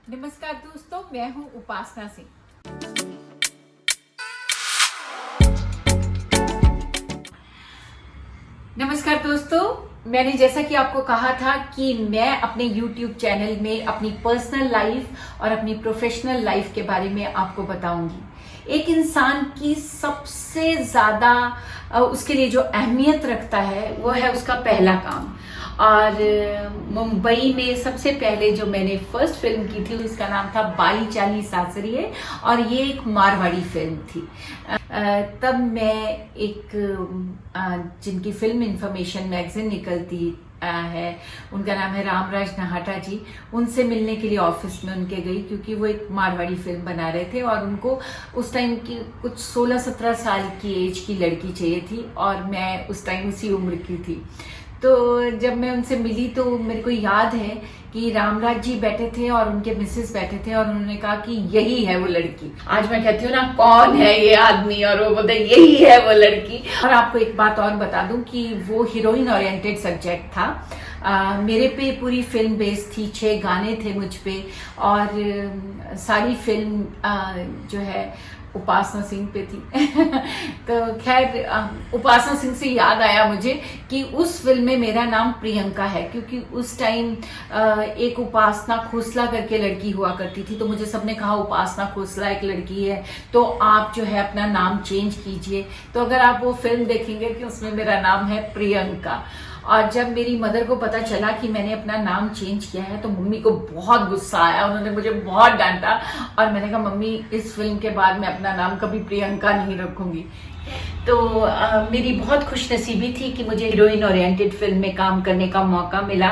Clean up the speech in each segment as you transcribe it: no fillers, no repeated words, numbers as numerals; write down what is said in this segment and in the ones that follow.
नमस्कार दोस्तों, मैं हूं उपासना सिंह। नमस्कार दोस्तों, मैंने जैसा कि आपको कहा था कि मैं अपने YouTube चैनल में अपनी पर्सनल लाइफ और अपनी प्रोफेशनल लाइफ के बारे में आपको बताऊंगी। एक इंसान की सबसे ज्यादा उसके लिए जो अहमियत रखता है वो है उसका पहला काम। और मुंबई में सबसे पहले जो मैंने फर्स्ट फिल्म की थी उसका नाम था बाई चाली सासरिये, और ये एक मारवाड़ी फिल्म थी। तब मैं एक जिनकी फिल्म इंफॉर्मेशन मैगजीन निकलती है, उनका नाम है रामराज नहाटा जी, उनसे मिलने के लिए ऑफिस में उनके गई, क्योंकि वो एक मारवाड़ी फिल्म बना रहे थे और उनको उस टाइम की कुछ 16-17 साल की एज की लड़की चाहिए थी, और मैं उस टाइम उसी उम्र की थी। तो जब मैं उनसे मिली तो मेरे को याद है कि रामराज जी बैठे थे और उनके मिसेस बैठे थे, और उन्होंने कहा कि यही है वो लड़की। आज मैं कहती हूँ ना, कौन है ये आदमी, और वो बोलते यही है वो लड़की। और आपको एक बात और बता दूं कि वो हीरोइन ओरिएंटेड सब्जेक्ट था। मेरे पे पूरी फिल्म बेस्ड थी, 6 गाने थे मुझ पे, और सारी फिल्म जो है उपासना सिंह पे थी। तो खैर, उपासना सिंह से याद आया मुझे कि उस फिल्म में मेरा नाम प्रियंका है, क्योंकि उस टाइम एक उपासना खोसला करके लड़की हुआ करती थी, तो मुझे सबने कहा उपासना खोसला एक लड़की है, तो आप जो है अपना नाम चेंज कीजिए। तो अगर आप वो फिल्म देखेंगे कि उसमें मेरा नाम है प्रियंका। और जब मेरी मदर को पता चला कि मैंने अपना नाम चेंज किया है तो मम्मी को बहुत गुस्सा आया, उन्होंने मुझे बहुत डांटा, और मैंने कहा मम्मी, इस फिल्म के बाद मैं अपना नाम कभी प्रियंका नहीं रखूंगी। तो मेरी बहुत खुशनसीबी थी कि मुझे हीरोइन ओरिएंटेड फिल्म में काम करने का मौका मिला,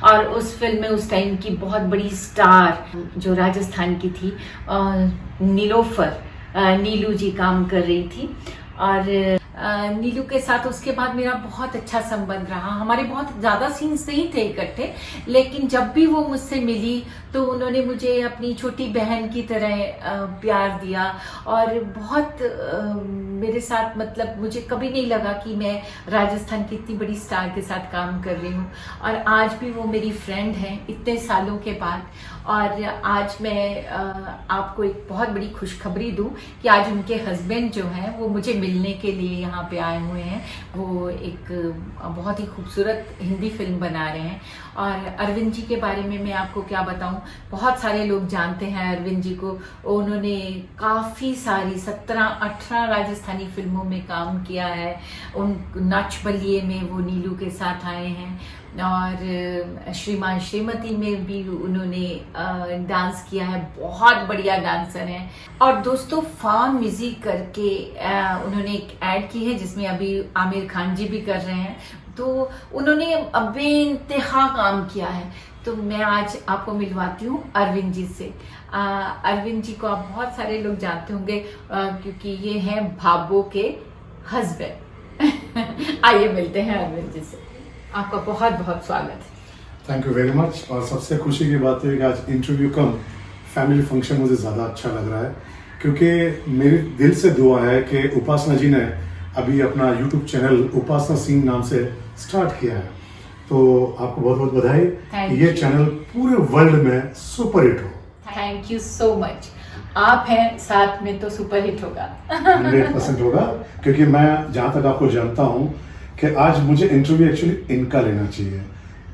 और उस फिल्म में उस टाइम की बहुत बड़ी स्टार जो राजस्थान की थी, नीलोफर, नीलू जी काम कर रही थी। और नीलू के साथ उसके बाद मेरा बहुत अच्छा संबंध रहा। हमारे बहुत ज्यादा सीन्स नहीं थे इकट्ठे, लेकिन जब भी वो मुझसे मिली तो उन्होंने मुझे अपनी छोटी बहन की तरह प्यार दिया, और बहुत मेरे साथ, मतलब मुझे कभी नहीं लगा कि मैं राजस्थान की इतनी बड़ी स्टार के साथ काम कर रही हूँ। और आज भी वो मेरी फ्रेंड है इतने सालों के बाद। और आज मैं आपको एक बहुत बड़ी खुशखबरी दूं कि आज उनके हस्बैंड जो हैं वो मुझे मिलने के लिए यहाँ पे आए हुए हैं। वो एक बहुत ही खूबसूरत हिंदी फिल्म बना रहे हैं। और अरविंद जी के बारे में मैं आपको क्या बताऊं, बहुत सारे लोग जानते हैं अरविंद जी को। उन्होंने काफ़ी सारी 17-18 राजस्थानी फिल्मों में काम किया है। उन नाच बलिए में वो नीलू के साथ आए हैं, और श्रीमान श्रीमती में भी उन्होंने डांस किया है, बहुत बढ़िया डांसर हैं। और दोस्तों, फार्म म्यूजिक करके उन्होंने एक ऐड की है जिसमें अभी आमिर खान जी भी कर रहे हैं, तो उन्होंने बेइंतहा काम किया है। तो मैं आज आपको मिलवाती हूँ अरविंद जी से। अरविंद जी को आप बहुत सारे लोग जानते होंगे क्योंकि ये हैं भाबो के हस्बैंड। आइए मिलते हैं अरविंद जी से। आपका बहुत बहुत स्वागत है। Thank you very much. और सबसे खुशी की बात है कि आज इंटरव्यू कम फैमिली फंक्शन मुझे ज़्यादा अच्छा लग रहा है, क्योंकि मेरे दिल से दुआ है कि उपासना जी ने अभी अपना यूट्यूब चैनल उपासना सिंह नाम से स्टार्ट किया है। तो आपको बहुत बहुत बधाई। ये चैनल पूरे वर्ल्ड में सुपर हिट हो। Thank you so much. आप हैं साथ में तो सुपर हिट होगा। 100% होगा, क्योंकि मैं जहाँ तक आपको जानता हूँ कि आज मुझे इंटरव्यू एक्चुअली इनका लेना चाहिए।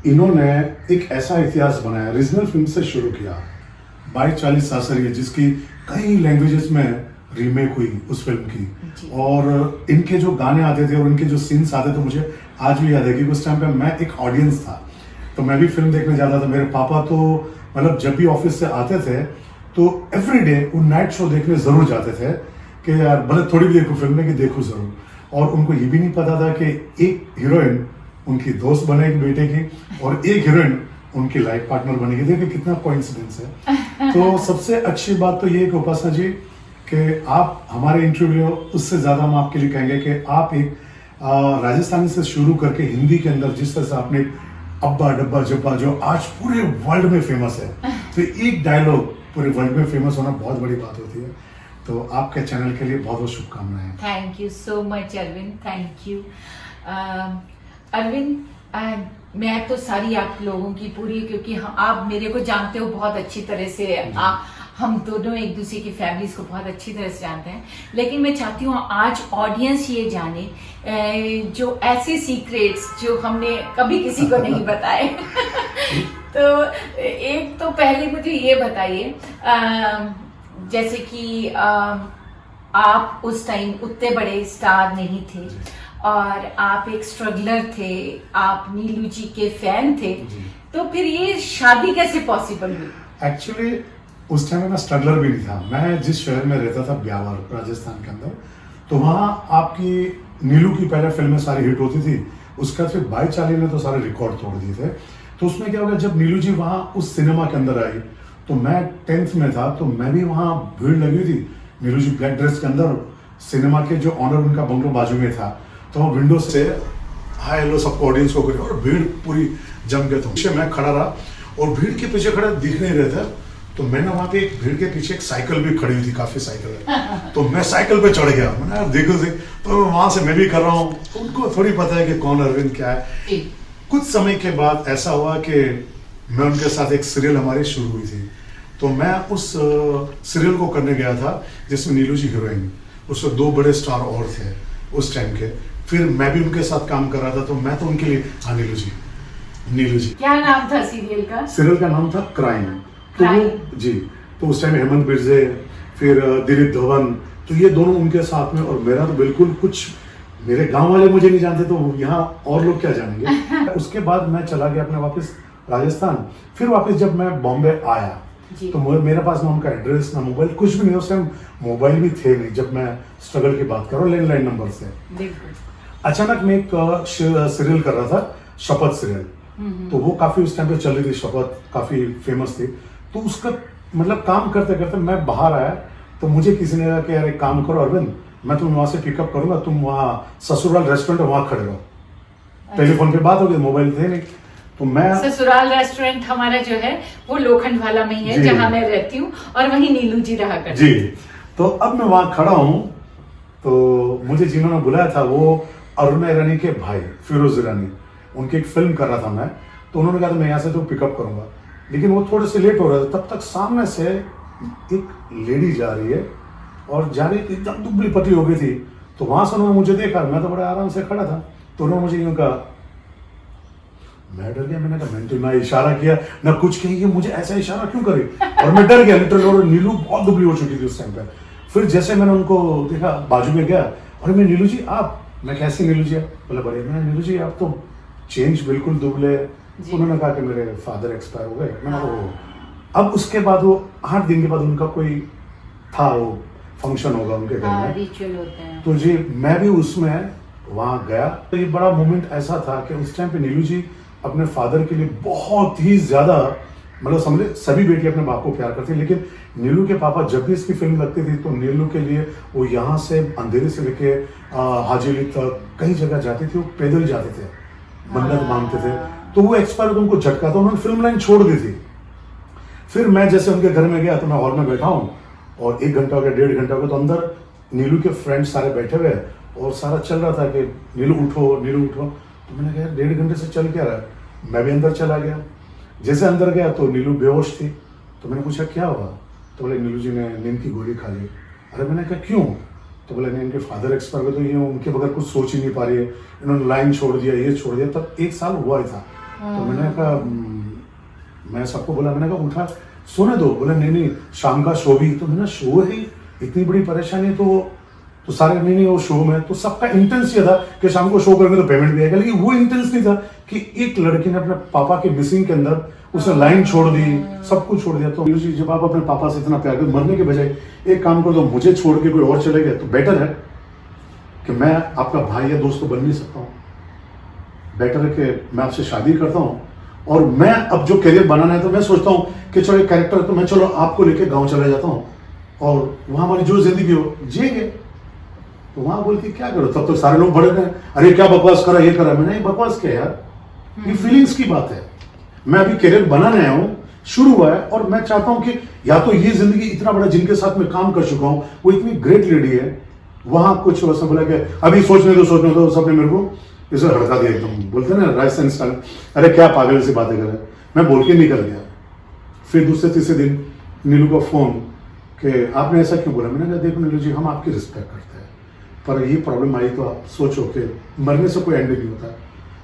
इन्होंने एक ऐसा इतिहास बनाया, रीजनल फिल्म से शुरू किया, बाई चाली सासरिये, जिसकी कई लैंग्वेजेस में रीमेक हुई उस फिल्म की। और इनके जो गाने आते थे और इनके जो सीन्स आते थे, मुझे आज भी याद है कि उस टाइम पे मैं एक ऑडियंस था, तो मैं भी फिल्म देखने जाता था। मेरे पापा तो मतलब जब भी ऑफिस से आते थे तो एवरी डे वो नाइट शो देखने जरूर जाते थे कि यार भले थोड़ी भी देखो फिल्म, कि देखो जरूर। और उनको ये भी नहीं पता था कि एक हीरोइन उनकी दोस्त बनेगी बेटे की, और एक हीरोइन उनकी लाइफ पार्टनर बनेगी। देखिए कितना कोइंसिडेंस है। तो सबसे अच्छी बात तो ये है कि उपासना जी, कि आप हमारे इंटरव्यू, उससे ज़्यादा हम आपके लिए कहेंगे कि आप एक राजस्थानी से शुरू करके हिंदी के अंदर जिस तरह से आपने अब्बा डब्बा जब्बा, जो आज पूरे वर्ल्ड में फेमस है, तो एक डायलॉग पूरे वर्ल्ड में फेमस होना बहुत बड़ी बात होती है। तो आपके चैनल के लिए बहुत बहुत शुभकामनाएं। Thank you so much Arvind, thank you. Arvind, मैं तो सारी आप लोगों की पूरी, क्योंकि आप मेरे को जानते हो बहुत अच्छी तरह से, हम दोनों एक दूसरे की फैमिलीज को बहुत अच्छी तरह से जानते हैं, लेकिन मैं चाहती हूँ आज ऑडियंस ये जाने जो ऐसे सीक्रेट्स जो हमने कभी किसी को नहीं बताए। तो एक तो पहले मुझे ये बताइए, जैसे कि आप उस टाइम उतने बड़े स्टार नहीं थे और आप एक स्ट्रगलर थे, आप नीलू जी के फैन थे, तो फिर ये शादी कैसे पॉसिबल हुई? एक्चुअली उस टाइम मैं स्ट्रगलर भी नहीं था। मैं जिस शहर में रहता था, ब्यावर राजस्थान के अंदर, तो वहाँ आपकी नीलू की पहले फिल्में सारी हिट होती थी, उसके बाद फिर बाई चाली ने तो सारे रिकॉर्ड तोड़ दिए थे। तो उसमें क्या होगा, जब नीलू जी वहाँ उस सिनेमा के अंदर आई तो मैं 10th में था, तो मैं भी वहाँ भीड़ लगी हुई थी। नीलू जी ब्लैक ड्रेस के अंदर, सिनेमा के जो ऑनर उनका बंगलो बाजू में था, तो विंडो से हाय हेलो सबको ऑडियंस को करे और भीड़ पूरी जम गए। तो मैं खड़ा रहा और भीड़ के पीछे खड़ा दिख नहीं रहे थे, तो मैंने वहाँ पे एक भीड़ के पीछे एक साइकिल भी खड़ी हुई थी, काफी साइकिल है, तो मैं साइकिल पे चढ़ गया। मैंने यार देखो देख, तो वहां से मैं भी कर रहा हूँ, उनको थोड़ी पता है कि कौन अरविंद क्या है। कुछ समय के बाद ऐसा हुआ कि मैं उनके साथ एक सीरियल हमारी शुरू हुई थी, तो मैं उस सीरियल को करने गया था जिसमें नीलू जी हीरोइन, उसमें 2 बड़े स्टार और थे उस टाइम के। फिर मैं भी उनके साथ काम कर रहा था, तो मैं तो उनके लिए, हाँ नीलू जी। क्या नाम था सीरियल का? सीरियल का नाम था क्राइम। तो जी, तो उस टाइम हेमंत बिरजे, फिर दिलीप धवन, तो ये दोनों उनके साथ में, और मेरा तो बिल्कुल कुछ, मेरे गांव वाले मुझे नहीं जानते, तो यहाँ और लोग क्या जानेंगे। उसके बाद मैं चला गया अपने वापस राजस्थान। फिर वापस जब मैं बॉम्बे आया तो मेरे पास ना उनका एड्रेस, ना मोबाइल, कुछ भी नहीं। उस टाइम मोबाइल भी थे नहीं, जब मैं स्ट्रगल की बात करूँ, लैंडलाइन नंबर से। अचानक मैं एक सीरियल कर रहा था, शपथ सीरियल, तो वो काफी उस टाइम पे चल रही थी, शपथ काफी फेमस थी। तो उसका मतलब काम करते करते मैं बाहर आया, तो मुझे किसी ने कहा कि यार एक काम करो अरविंद, मैं तुम्हें वहां से पिकअप करूंगा, तुम वहाँ ससुराल रेस्टोरेंट है वहां खड़े रहो। टेलीफोन पे बात हो गई, मोबाइल थे नहीं, तो मैं, ससुराल रेस्टोरेंट हमारा जो है वो लोखंडवाला में ही है जहाँ मैं रहती हूँ, और वहीं नीलू जी रहा करते जी। तो अब मैं वहां खड़ा हूँ, तो मुझे जिन्होंने बुलाया था वो अरुण ईरानी के भाई फिरोज ईरानी, उनकी एक फिल्म कर रहा था मैं, तो उन्होंने कहा था मैं यहाँ से तो पिकअप करूंगा, लेकिन वो थोड़े से लेट हो रहा था। तब तक सामने से एक लेडी जा रही है, और जा रही थी एकदम दुबली पतली हो गई थी। तो वहां से उन्होंने मुझे देखा, मैं तो बड़े आराम से खड़ा था, तो उन्होंने मुझे यूं कहा, मैं डर गया। मैंने कहा मैं तो ना इशारा किया ना कुछ कही, मुझे ऐसा इशारा क्यों करे, और मैं डर गया लिटरली। और नीलू बहुत दुबली हो चुकी थी उस टाइम पे। फिर जैसे मैंने उनको देखा, बाजू में गया, और मैं, नीलू जी आप, मैं कैसी नीलू जी? बोला बड़े, मैं नीलू जी आप तो चेंज बिल्कुल दुबले। उन्होंने कहा कि मेरे फादर एक्सपायर हो गए। मैंने कहा अब उसके बाद वो 8 दिन के बाद उनका कोई था, वो फंक्शन होगा उनके घर में, रिचुअल होते हैं, तो जी मैं भी उसमें वहां गया। तो ये बड़ा मोमेंट ऐसा था कि उस टाइम पे नीलू जी अपने फादर के लिए बहुत ही ज्यादा, मतलब समझे, सभी बेटी अपने बाप को प्यार करती है, लेकिन नीलू के पापा जब भी इसकी फिल्म लगती थी तो नीलू के लिए वो यहाँ से अंधेरे से लेके हाजी अली तक कई जगह जाती थी, वो पैदल जाते थे, मन्नत मांगते थे। तो वो एक्सपायर उनको झटका था, उन्होंने फिल्म लाइन छोड़ दी थी। फिर मैं जैसे उनके घर में गया, तो मैं हॉल में बैठा हूँ, और 1 घंटा हो गया, 1.5 घंटा हो गया, तो अंदर नीलू के फ्रेंड्स सारे बैठे हुए, और सारा चल रहा था कि नीलू उठो, नीलू उठो। तो मैंने कहा 1.5 घंटे से चल क्या रहा है? मैं भी अंदर चला गया। जैसे अंदर गया तो नीलू बेहोश थी। तो मैंने पूछा क्या हुआ? तो बोले नीलू जी ने नींद की गोली खा ली। अरे मैंने कहा क्यों? तो बोले नहीं, इनके फादर एक्सपायर हुए, तो ये उनके बगैर कुछ सोच ही नहीं पा रही है, इन्होंने लाइन छोड़ दिया, ये छोड़ दिया। तब 1 साल हुआ ही था। तो मैंने कहा, मैं सबको बोला, मैंने कहा उठा सोने दो। बोले नहीं शाम का शो भी। तो मैंने शो है, इतनी बड़ी परेशानी, तो सारे नहीं वो शो में, तो सबका इंटेंस ये था कि शाम को शो करेंगे तो पेमेंट भी आएगा, लेकिन वो इंटेंस नहीं था कि एक लड़की ने अपने पापा के मिसिंग के अंदर उसने लाइन छोड़ दी, सब कुछ छोड़ दिया। तो जब आप अपने पापा से इतना प्यार करते, मरने के बजाय एक काम कर दो, मुझे छोड़ के कोई और चले गए तो बेटर है कि मैं आपका भाई या दोस्त तो बन नहीं सकता हूँ, बेटर है कि मैं आपसे शादी करता हूँ, और मैं अब जो करियर बनाना है तो मैं सोचता हूँ कि चलो एक कैरेक्टर, तो मैं चलो आपको लेके गाँव चला जाता हूँ, और वहाँ हमारी जो जिंदगी हो जिएंगे। तो वहां बोलती क्या करो, तब तो सारे लोग बड़े रहे, अरे क्या बकवास करा, ये करा। मैंने बकवास किया यार, ये फीलिंग्स की बात है। मैं अभी करियर बनाने आया हूँ, शुरू हुआ है, और मैं चाहता हूं कि या तो ये जिंदगी, इतना बड़ा जिनके साथ मैं काम कर चुका हूं, वो इतनी ग्रेट लेडी है, वहां कुछ वैसा बोला कि अभी सोचने दो, सबने मेरे को इसे हड़का दिया एकदम, बोलते ना राजस्थान स्टाइल, अरे क्या पागल से बातें कर रहे हैं। मैं बोल के निकल गया। फिर दूसरे तीसरे दिन नीलू का फोन कि आपने ऐसा क्यों बोला। मैंने कहा देखो नीलू जी, हम आपकी रिस्पेक्ट करते हैं, पर ये प्रॉब्लम आई तो आप सोचो कि मरने से कोई एंड नहीं होता।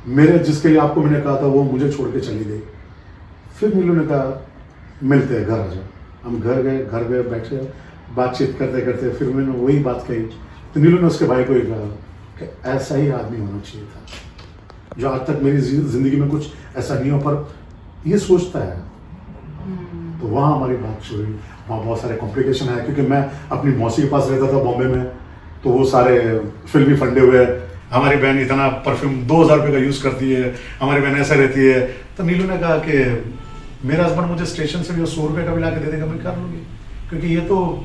मेरे जिसके लिए आपको मैंने कहा था वो मुझे छोड़ के चली गई। फिर नीलू ने कहा मिलते हैं, घर आ जाओ। हम घर गए, बैठे बातचीत करते करते फिर मैंने वही बात कही। तो नीलू ने उसके भाई को ही कहा कि ऐसा ही आदमी होना चाहिए था, जो आज तक मेरी जिंदगी में कुछ ऐसा नहीं हो पर ये सोचता है। तो वहाँ हमारी बात शुरू हुई। वहाँ बहुत सारे कॉम्प्लिकेशन है, क्योंकि मैं अपनी मौसी के पास रहता था बॉम्बे में, तो वो सारे फिल्मी फंडे हुए। हमारी बहन इतना परफ्यूम 2000 रुपये का यूज़ करती है, हमारी बहन ऐसा रहती है। तो नीलू ने कहा कि मेरा हस्बैंड मुझे स्टेशन से भी 100 रुपये का भी ला के दे देगा, मैं कर लूँगी, क्योंकि ये तो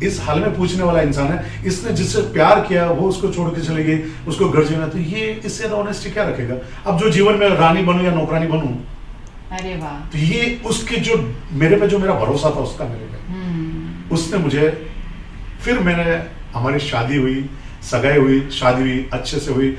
इस हाल में पूछने वाला इंसान है। इसने जिससे प्यार किया वो उसको छोड़ के चली गई, उसको घर जीना, तो ये इससे ज़्यादा ऑनेस्टी क्या रखेगा। अब जो जीवन में रानी बनूं या नौकरानी बनूं, अरे वाह, तो ये उसके जो मेरे पे जो मेरा भरोसा था उसका मेरे पे, उसने मुझे, फिर मैंने, हमारी शादी हुई, सगाई हुई, शादी हुई, अच्छे से हुई।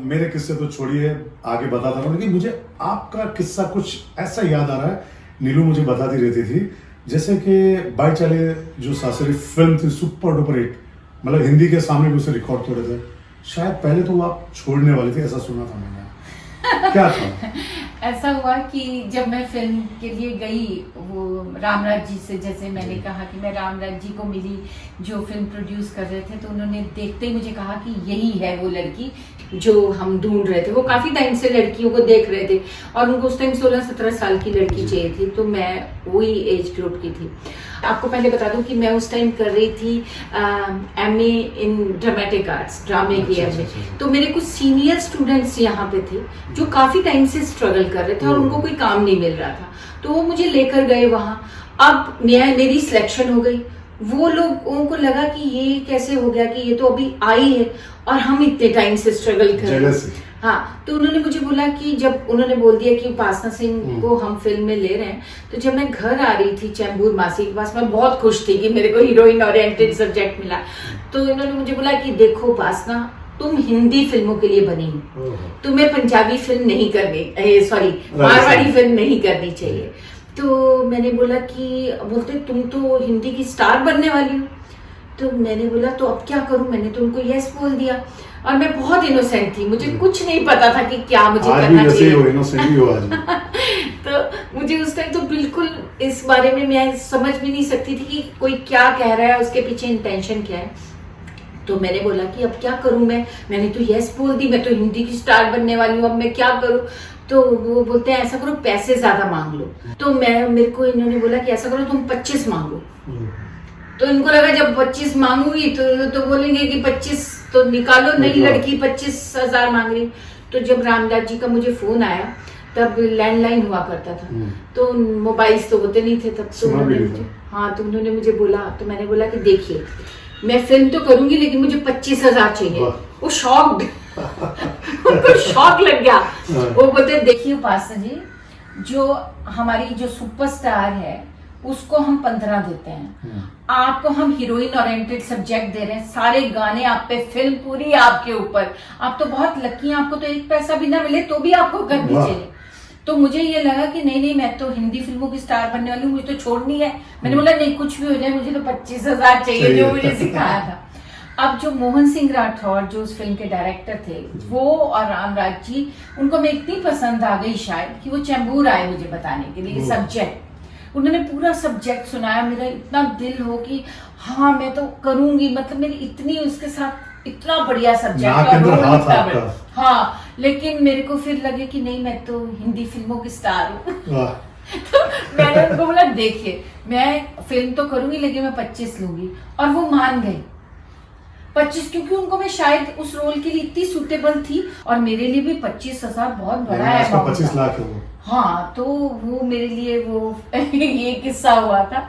मेरे किस्से तो छोड़िए, आगे बताता रहूँ, लेकिन मुझे आपका किस्सा कुछ ऐसा याद आ रहा है। नीलू मुझे बताती रहती थी, जैसे कि बाई चाले जो सासरी फिल्म थी सुपर डुपर हिट, मतलब हिंदी के सामने भी उसे रिकॉर्ड तोड़े थे। शायद पहले तो वो आप छोड़ने वाले थे, ऐसा सुना था मैंने, क्या था? ऐसा हुआ कि जब मैं फिल्म के लिए गई वो रामराज जी से, जैसे मैंने कहा कि मैं रामराज जी को मिली जो फिल्म प्रोड्यूस कर रहे थे, तो उन्होंने देखते ही मुझे कहा कि यही है वो लड़की जो हम ढूंढ रहे थे। वो काफी टाइम से लड़कियों को देख रहे थे और उनको उस टाइम 16-17 साल की लड़की चाहिए थी, तो मैं वही एज ग्रुप की थी। आपको पहले बता दूं कि मैं उस टाइम कर रही थी MA इन ड्रामेटिक आर्ट्स, ड्रामे की MA। तो मेरे कुछ सीनियर स्टूडेंट्स यहाँ पे थे जो काफी टाइम से स्ट्रगल कर रहे थे और उनको कोई काम नहीं मिल रहा था, तो वो मुझे लेकर गए वहाँ। अब मेरी सिलेक्शन हो गई। वो लोग, उनको लगा कि ये कैसे हो गया कि ये तो अभी आई है और हम इतने टाइम से स्ट्रगल कर रहे हैं। हाँ, तो उन्होंने मुझे बोला कि जब उन्होंने बोल दिया कि उपासना सिंह को हम फिल्म में ले रहे हैं, तो जब मैं घर आ रही थी चैम्बूर मासी के पास, मैं बहुत खुश थी कि मेरे को हीरोइन ओरिएंटेड सब्जेक्ट मिला। तो इन्होंने मुझे बोला कि देखो उपासना, तुम हिंदी फिल्मों के लिए बनी हो, तुम्हें पंजाबी फिल्म नहीं करनी, सॉरी मारवाड़ी फिल्म नहीं करनी चाहिए। तो मैंने बोला कि, बोलते तुम तो हिंदी की स्टार बनने वाली हो। तो मैंने बोला तो अब क्या करूं, मैंने तो उनको यस बोल दिया और मैं बहुत इनोसेंट थी, मुझे कुछ नहीं पता था कि क्या मुझे करना चाहिए। तो मुझे उस टाइम तो बिल्कुल इस बारे में मैं समझ भी नहीं सकती थी कि कोई क्या कह रहा है, उसके पीछे इंटेंशन क्या है। तो मैंने बोला कि अब क्या करूं मैंने तो यस बोल दी, मैं तो हिंदी की स्टार बनने वाली हूँ, अब मैं क्या करूं। तो वो बोलते हैं ऐसा करो पैसे ज्यादा मांग लो। तो मेरे को इन्होंने बोला कि ऐसा करो तुम 25 मांगो। तो इनको लगा जब 25 मांगूंगी तो बोलेंगे कि 25 तो निकालो, नई लड़की 25,000 मांग रही। तो जब रामदास जी का मुझे फोन आया, तब लैंडलाइन हुआ करता था, तो मोबाइल्स तो होते नहीं थे तब। तो उन्होंने मुझे बोला, तो मैंने बोला कि देखिए मैं फिल्म तो करूंगी लेकिन मुझे 25,000 चाहिए। वो शॉक्ड उनको शॉक लग गया। वो बोलते देखिए उपासना जी, जो हमारी जो सुपरस्टार है उसको हम 15 देते हैं, आपको हम हीरोइन ओरिएंटेड सब्जेक्ट दे रहे हैं, सारे गाने आप पे, फिल्म पूरी आपके ऊपर, आप तो बहुत लकी हैं, आपको तो एक पैसा भी ना मिले तो भी आपको करनी चाहिए। तो मुझे ये लगा कि नहीं मैं तो हिंदी फिल्मों की स्टार बनने वाली हूँ, मुझे तो छोड़नी है। मैंने बोला नहीं कुछ भी हो जाए, मुझे तो 25,000 चाहिए जो मुझे सिखाया था। अब जो मोहन सिंह राठौर जो उस फिल्म के डायरेक्टर थे, वो और रामराज जी, उनको मैं इतनी पसंद आ गई शायद कि वो चैम्बूर आए मुझे बताने के लिए सब्जेक्ट। उन्होंने पूरा सब्जेक्ट सुनाया, मेरा इतना दिल हो कि हाँ मैं तो करूंगी, मतलब मेरी इतनी उसके साथ इतना बढ़िया सब्जेक्ट। हाँ, लेकिन मेरे को फिर लगे कि नहीं मैं तो हिंदी फिल्मों की स्टार हूँ। तो मैंने उनको बोला देखिए मैं फिल्म तो करूंगी लेकिन मैं 25 लूंगी, और वो मान गए 25, क्योंकि उनको मैं शायद उस रोल के लिए इतनी सुटेबल थी, और मेरे लिए भी 25,000 बहुत बड़ा है, 25 लाख है वो। हाँ, तो वो मेरे लिए वो ये किस्सा हुआ था।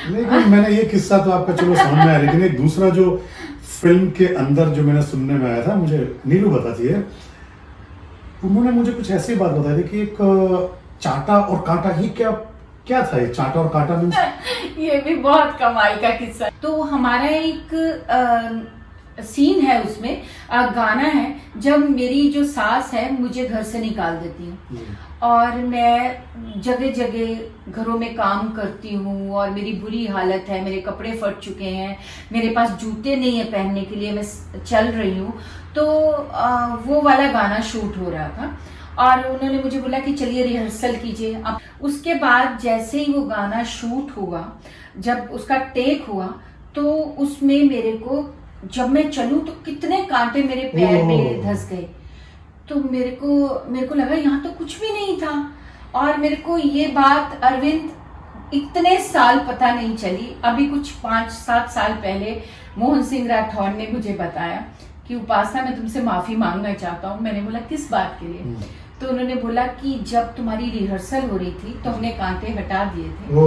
लेकिन मैंने ये किस्सा तो आपका चलो समझ में आया, लेकिन एक दूसरा जो फिल्म के अंदर जो मैंने सुनने में आया था, मुझे नीलू बताती है, उन्होंने मुझे कुछ ऐसी बात बताई थी कि एक चाटा और कांटा, ही क्या था ये चाटा और कांटा? ये भी बहुत कमाल का किस्सा। तो हमारा एक सीन है उसमें, गाना है जब मेरी जो सास है मुझे घर से निकाल देती है और मैं जगह जगह घरों में काम करती हूँ और मेरी बुरी हालत है, मेरे कपड़े फट चुके हैं, मेरे पास जूते नहीं है पहनने के लिए, मैं चल रही हूँ। तो वो वाला गाना शूट हो रहा था और उन्होंने मुझे बोला कि चलिए रिहर्सल कीजिए। अब उसके बाद जैसे ही वो गाना शूट हुआ, जब उसका टेक हुआ तो उसमें मेरे को, जब मैं चलूं तो कितने कांटे मेरे पैर में धंस गए। तो मेरे को लगा यहाँ तो कुछ भी नहीं था। और मेरे को ये बात अरविंद इतने साल पता नहीं चली। अभी कुछ 5-7 साल पहले मोहन सिंह राठौर ने मुझे बताया कि उपासना मैं तुमसे माफी मांगना चाहता हूँ। मैंने बोला किस बात के लिए? तो उन्होंने बोला कि जब तुम्हारी रिहर्सल हो रही थी तो हमने कांटे हटा दिए थे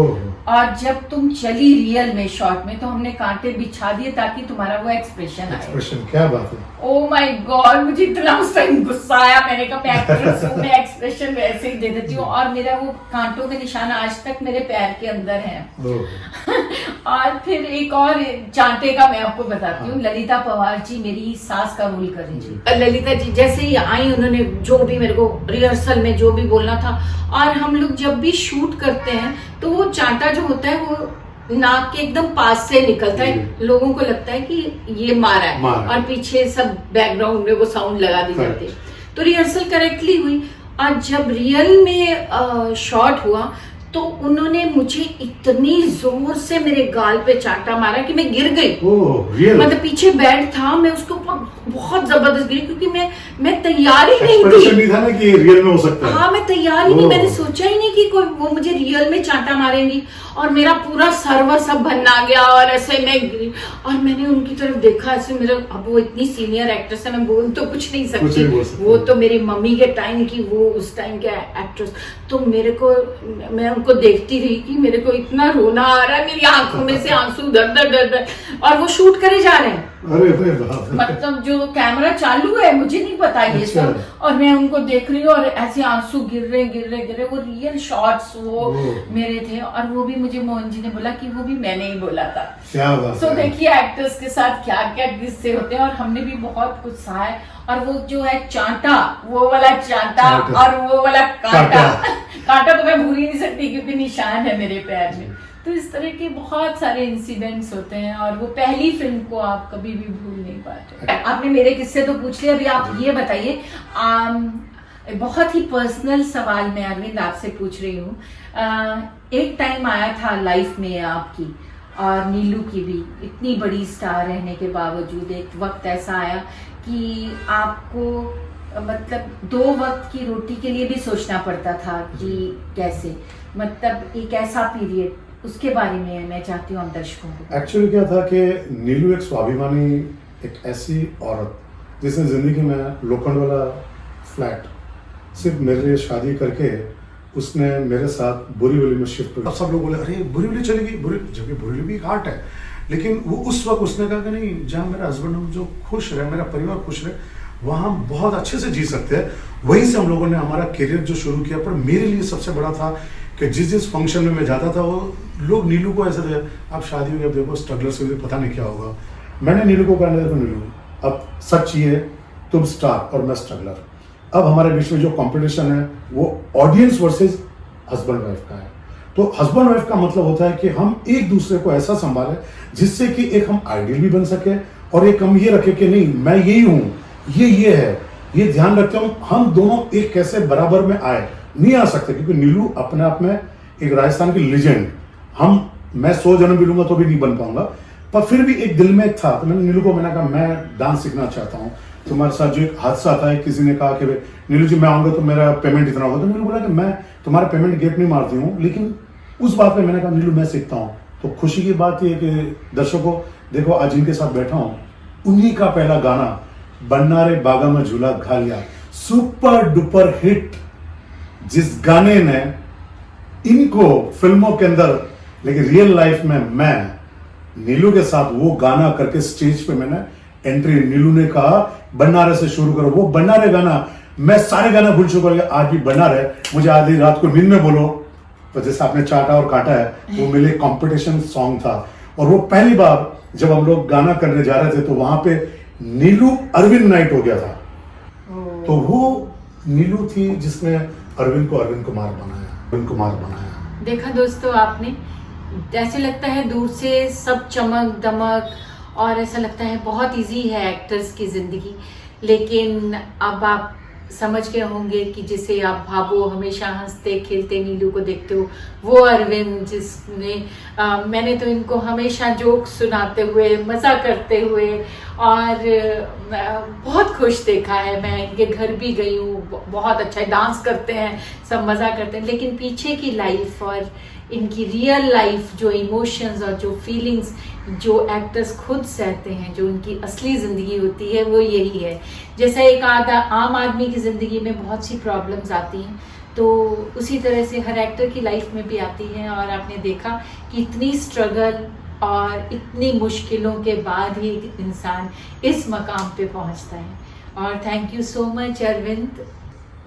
और जब तुम चली रियल में शॉट में तो हमने कांटे बिछा दिए ताकि तुम्हारा वो एक्सप्रेशन आए। एक्सप्रेशन, क्या बात है। ओ माय गॉड, मुझे इतना उस टाइम गुस्सा आया। मैंने कहा मैं एक्ट्रेस हूं, मैं एक्सप्रेशन वैसे ही दे देती हूँ और मेरा वो कांटों के निशान आज तक मेरे पैर के अंदर हैं। और फिर एक और चांटे का मैं आपको बताती हूँ। ललिता पवार जी मेरी सास का रोल कर रही थी। ललिता जी जैसे ही आई, उन्होंने जो भी मेरे को रिहर्सल में जो भी बोलना था, और हम लोग जब भी शूट करते हैं तो वो चांटा जो होता है वो नाक के एकदम पास से निकलता है। लोगों को लगता है कि ये मारा है और पीछे सब बैकग्राउंड में वो साउंड लगा दी जाती है। तो रिहर्सल करेक्टली हुई और जब रियल में शॉट हुआ तो उन्होंने मुझे इतनी जोर से मेरे गाल पे चांटा मारा कि मैं गिर गई। मतलब पीछे बेड था, मैं उसके ऊपर बहुत जबरदस्त गिरी क्योंकि मैं तैयार ही नहीं थी। नहीं था ना कि रियल में हो सकता है। हाँ, मैं तैयार ही नहीं, मैंने सोचा ही नहीं कि कोई वो मुझे रियल में चांटा मारेंगी। और मेरा पूरा सर्वर सब भन्ना गया और ऐसे मैं गिरी और मैंने उनकी तरफ देखा ऐसे। मेरा, अब वो इतनी सीनियर एक्ट्रेस है, मैं बोल तो कुछ नहीं सकती, वो तो मेरी मम्मी के टाइम की, वो उस टाइम के एक्ट्रेस। तो मेरे को, मैं उनको देखती रही कि मेरे को इतना रोना आ रहा है, मेरी आंखों में से आंसू दर दर दर दर, और वो शूट करे जा रहे हैं। अरे मतलब जो कैमरा चालू है मुझे नहीं पता ये सब, और मैं उनको देख रही हूँ और ऐसे आंसू गिर रहे। वो रियल शॉट्स वो मेरे थे। और वो भी मुझे मोहन जी ने बोला कि वो भी मैंने ही बोला था। क्या बात। सो देखिए एक्टर्स के साथ क्या क्या किस्से होते हैं और हमने भी बहुत कुछ सहा है। और वो जो है चांटा, वो वाला चांटा और वो वाला कांटा तो मैं भूल ही नहीं सकती क्योंकि निशान है मेरे पैर में। तो इस तरह के बहुत सारे इंसिडेंट्स होते हैं और वो पहली फिल्म को आप कभी भी भूल नहीं पाते। आपने मेरे किस्से तो पूछ लिया, अभी आप ये बताइए, बहुत ही पर्सनल सवाल मैं अरविंद आपसे पूछ रही हूँ। एक टाइम आया था लाइफ में आपकी और नीलू की भी, इतनी बड़ी स्टार रहने के बावजूद एक वक्त ऐसा आया कि आपको मतलब 2 वक्त की रोटी के लिए भी सोचना पड़ता था कि कैसे, मतलब एक ऐसा पीरियड, उसके बारे में मैं चाहती हूँ आप दर्शकों को। एक्चुअली क्या था कि नीलू एक स्वाभिमानी, एक ऐसी औरत जिसने जिंदगी में लोखंड वाला फ्लैट सिर्फ मेरे लिए शादी करके उसने मेरे साथ बोरीवली में शिफ्ट किया। सब लोग बोले अरे बोरीवली चलेगी, जबकि बोरीवली भी एक आर्ट है। लेकिन वो उस वक्त उसने कहा कि नहीं, जहाँ मेरा हस्बैंड हम जो खुश रहे, मेरा परिवार खुश रहे, वहाँ बहुत अच्छे से जी सकते हैं। वहीं से हम लोगों ने हमारा करियर जो शुरू किया। पर मेरे लिए सबसे बड़ा था कि जिस फंक्शन में मैं जाता था वो लोग नीलू को ऐसे थे, अब शादी हुई, अब देखो स्ट्रगलर से पता नहीं क्या होगा। मैंने नीलू को कहने देखो नीलू, अब सच ये तुम स्टार और मैं स्ट्रगलर। अब हमारे बीच में जो कंपटीशन है वो ऑडियंस वर्सेस हस्बैंड वाइफ का है। तो हस्बैंड वाइफ का मतलब होता है कि हम एक दूसरे को ऐसा संभालें जिससे कि एक हम आइडियल भी बन सके और एक हम ये रखें कि नहीं मैं यही हूँ, ये है, ये ध्यान रखते हूँ हम दोनों एक कैसे बराबर में आए। नहीं आ सकते क्योंकि नीलू अपने आप में एक राजस्थान की लीजेंड, मैं 100 जन्म भी लूंगा तो भी नहीं बन पाऊंगा। पर फिर भी एक दिल में था, तो मैंने नीलू को मैंने कहा मैं डांस सीखना चाहता हूँ, तुम्हारे साथ जो एक हादसा आता है, किसी ने कहा कि नीलू जी मैं आऊंगा तो मेरा पेमेंट इतना होगा, तो नीलू बोला कि मैं तुम्हारा पेमेंट गेप नहीं मारती हूँ। लेकिन उस बात पे मैंने कहा नीलू मैं सीखता हूँ। तो खुशी की बात यह कि दर्शकों देखो आज जिनके साथ बैठा हूँ उन्हीं का पहला गाना बन्ना रे बागा में झूला खा लिया, सुपर डुपर हिट, जिस गाने ने इनको फिल्मों के अंदर, लेकिन रियल लाइफ में मैं नीलू के साथ वो गाना करके स्टेज पे मैंने एंट्री, नीलू ने कहा बन्नारे से शुरू करो। वो बन्नारे गाना मैं सारे गाना भूल चुका हूं, आज भी बन्नारे मुझे आधी रात को नींद में बोलो। तो जैसे आपने चाटा और काटा है, वो मेरे लिए कॉम्पिटिशन सॉन्ग था। और वो पहली बार जब हम लोग गाना करने जा रहे थे तो वहां पे नीलू अरविंद नाइट हो गया था। तो वो नीलू थी जिसने अरविंद कुमार बनाया। देखा दोस्तों आपने, ऐसे लगता है दूर से सब चमक दमक और ऐसा लगता है बहुत इजी है एक्टर्स की जिंदगी, लेकिन अब आप समझ गए होंगे कि जिसे आप भावो हमेशा हंसते खेलते नीलू को देखते हो, वो अरविंद जिसने मैंने तो इनको हमेशा जोक सुनाते हुए मज़ा करते हुए और बहुत खुश देखा है। मैं इनके घर भी गई हूँ, बहुत अच्छा डांस करते हैं, सब मज़ा करते हैं, लेकिन पीछे की लाइफ और इनकी रियल लाइफ, जो इमोशंस और जो फीलिंग्स जो एक्टर्स खुद सहते हैं, जो उनकी असली ज़िंदगी होती है, वो यही है। जैसा एक आम आदमी की ज़िंदगी में बहुत सी प्रॉब्लम्स आती हैं, तो उसी तरह से हर एक्टर की लाइफ में भी आती हैं। और आपने देखा कि इतनी स्ट्रगल और इतनी मुश्किलों के बाद ही इंसान इस मकाम पे पहुंचता है। और thank you so much Arvind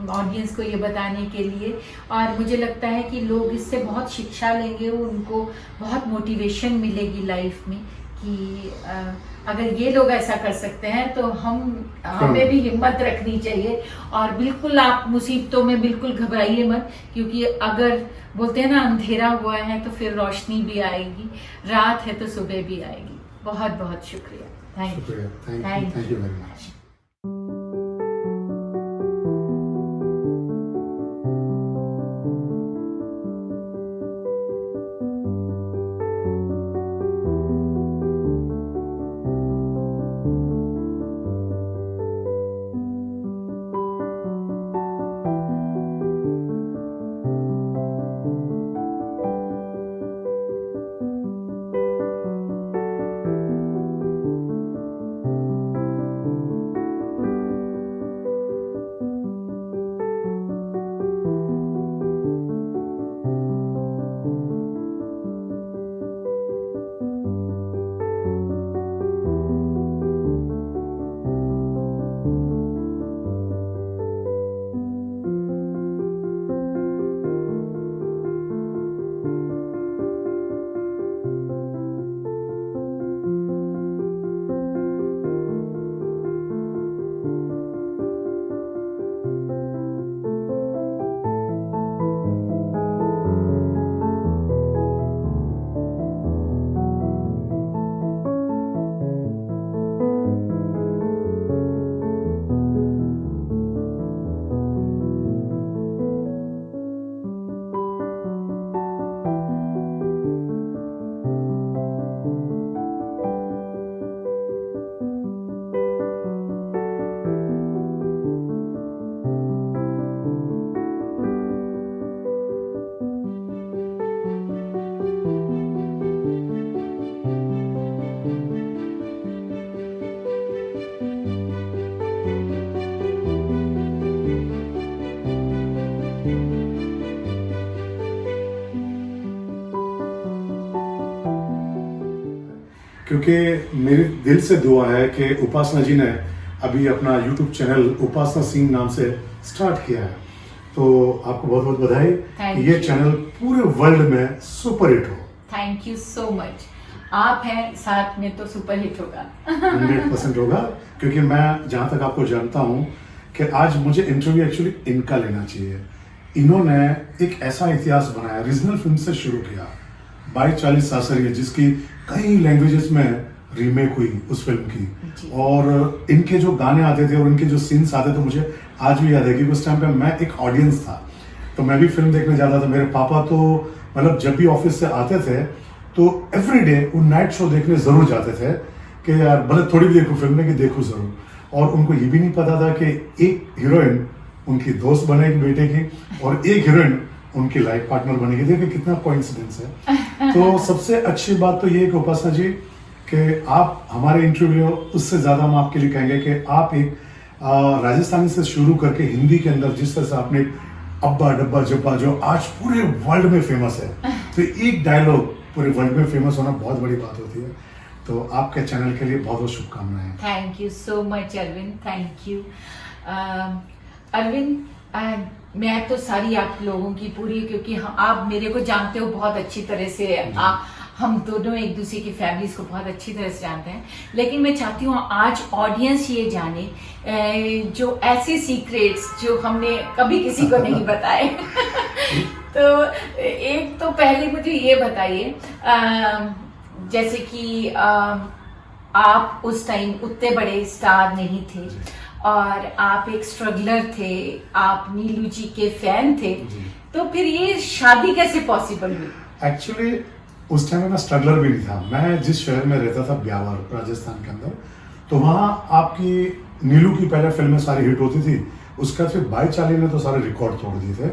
audience को ये बताने के लिए। और मुझे लगता है कि लोग इससे बहुत शिक्षा लेंगे, उनको बहुत मोटिवेशन मिलेगी लाइफ में कि अगर ये लोग ऐसा कर सकते हैं तो हमें भी हिम्मत रखनी चाहिए। और बिल्कुल आप मुसीबतों में बिल्कुल घबराइए मत, क्योंकि अगर बोलते हैं ना अंधेरा हुआ है तो फिर रोशनी भी आएगी, रात है तो सुबह भी आएगी। बहुत बहुत शुक्रिया, थैंक यू वेरी मच। क्योंकि मेरे दिल से दुआ है कि उपासना जी ने अभी अपना YouTube चैनल उपासना सिंह नाम से स्टार्ट किया है, तो आपको बहुत बहुत बधाई। ये चैनल पूरे वर्ल्ड में सुपर हिट हो। Thank you so much. आप हैं साथ में तो सुपर हिट होगा। 100% होगा, क्योंकि मैं जहाँ तक आपको जानता हूँ कि आज मुझे इंटरव्यू एक्चुअली इनका लेना चाहिए। इन्होंने एक ऐसा इतिहास बनाया, रीजनल फिल्म से शुरू किया, 22-40 सासरिया, जिसकी कई लैंग्वेजेस में रीमेक हुई उस फिल्म की। और इनके जो गाने आते थे और इनके जो सीन्स आते थे, मुझे आज भी याद है कि उस टाइम पे मैं एक ऑडियंस था, तो मैं भी फिल्म देखने जाता था। मेरे पापा तो मतलब जब भी ऑफिस से आते थे तो एवरीडे वो नाइट शो देखने जरूर जाते थे कि यार भले थोड़ी भी देखो फिल्म में, कि देखो जरूर। और उनको ये भी नहीं पता था कि एक हीरोइन उनकी दोस्त बनेगी बेटे की और एक हीरोइन उनकी लाइफ पार्टनर बनेगी। देखिए कितना कोइंसिडेंस है। तो सबसे अच्छी बात तो ये है कि उपासना जी कि आप हमारे इंटरव्यू, उससे ज़्यादा हम आपके लिए कहेंगे कि आप एक राजस्थानी से शुरू करके हिंदी के अंदर जिस तरह से आपने अब्बा डब्बा जब्बा, जो आज पूरे वर्ल्ड में फेमस है, तो एक डायलॉग पूरे वर्ल्ड में फेमस होना बहुत बड़ी बात होती है। तो आपके चैनल के लिए बहुत बहुत शुभकामनाएं। Thank you so much Arvind, thank you Arvind. मैं तो सारी आप लोगों की पूरी, क्योंकि आप मेरे को जानते हो बहुत अच्छी तरह से, हम दोनों एक दूसरे की फैमिलीज को बहुत अच्छी तरह से जानते हैं, लेकिन मैं चाहती हूँ आज ऑडियंस ये जाने जो ऐसे सीक्रेट्स जो हमने कभी किसी को नहीं बताए। तो एक तो पहले मुझे ये बताइए, जैसे कि आप उस टाइम उतने बड़े स्टार नहीं थे और आप एक स्ट्रगलर थे, आप नीलू जी के फैन थे, तो फिर ये शादी कैसे पॉसिबल हुई? एक्चुअली उस टाइम मैं स्ट्रगलर भी नहीं था। मैं जिस शहर में रहता था ब्यावर राजस्थान के अंदर, तो वहाँ आपकी नीलू की पहले फिल्में सारी हिट होती थी, उसके बाद फिर भाई चाली ने तो सारे रिकॉर्ड तोड़ दिए थे।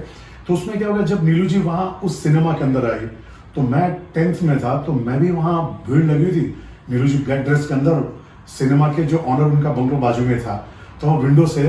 तो उसमें क्या होगा, जब नीलू जी वहाँ उस सिनेमा के अंदर आई तो मैं 10th में था, तो मैं भी वहाँ भीड़ लगी हुई थी। नीलू जी ब्लैक ड्रेस के अंदर, सिनेमा के जो ऑनर उनका बंगलो बाजू में था, तो वो विंडो से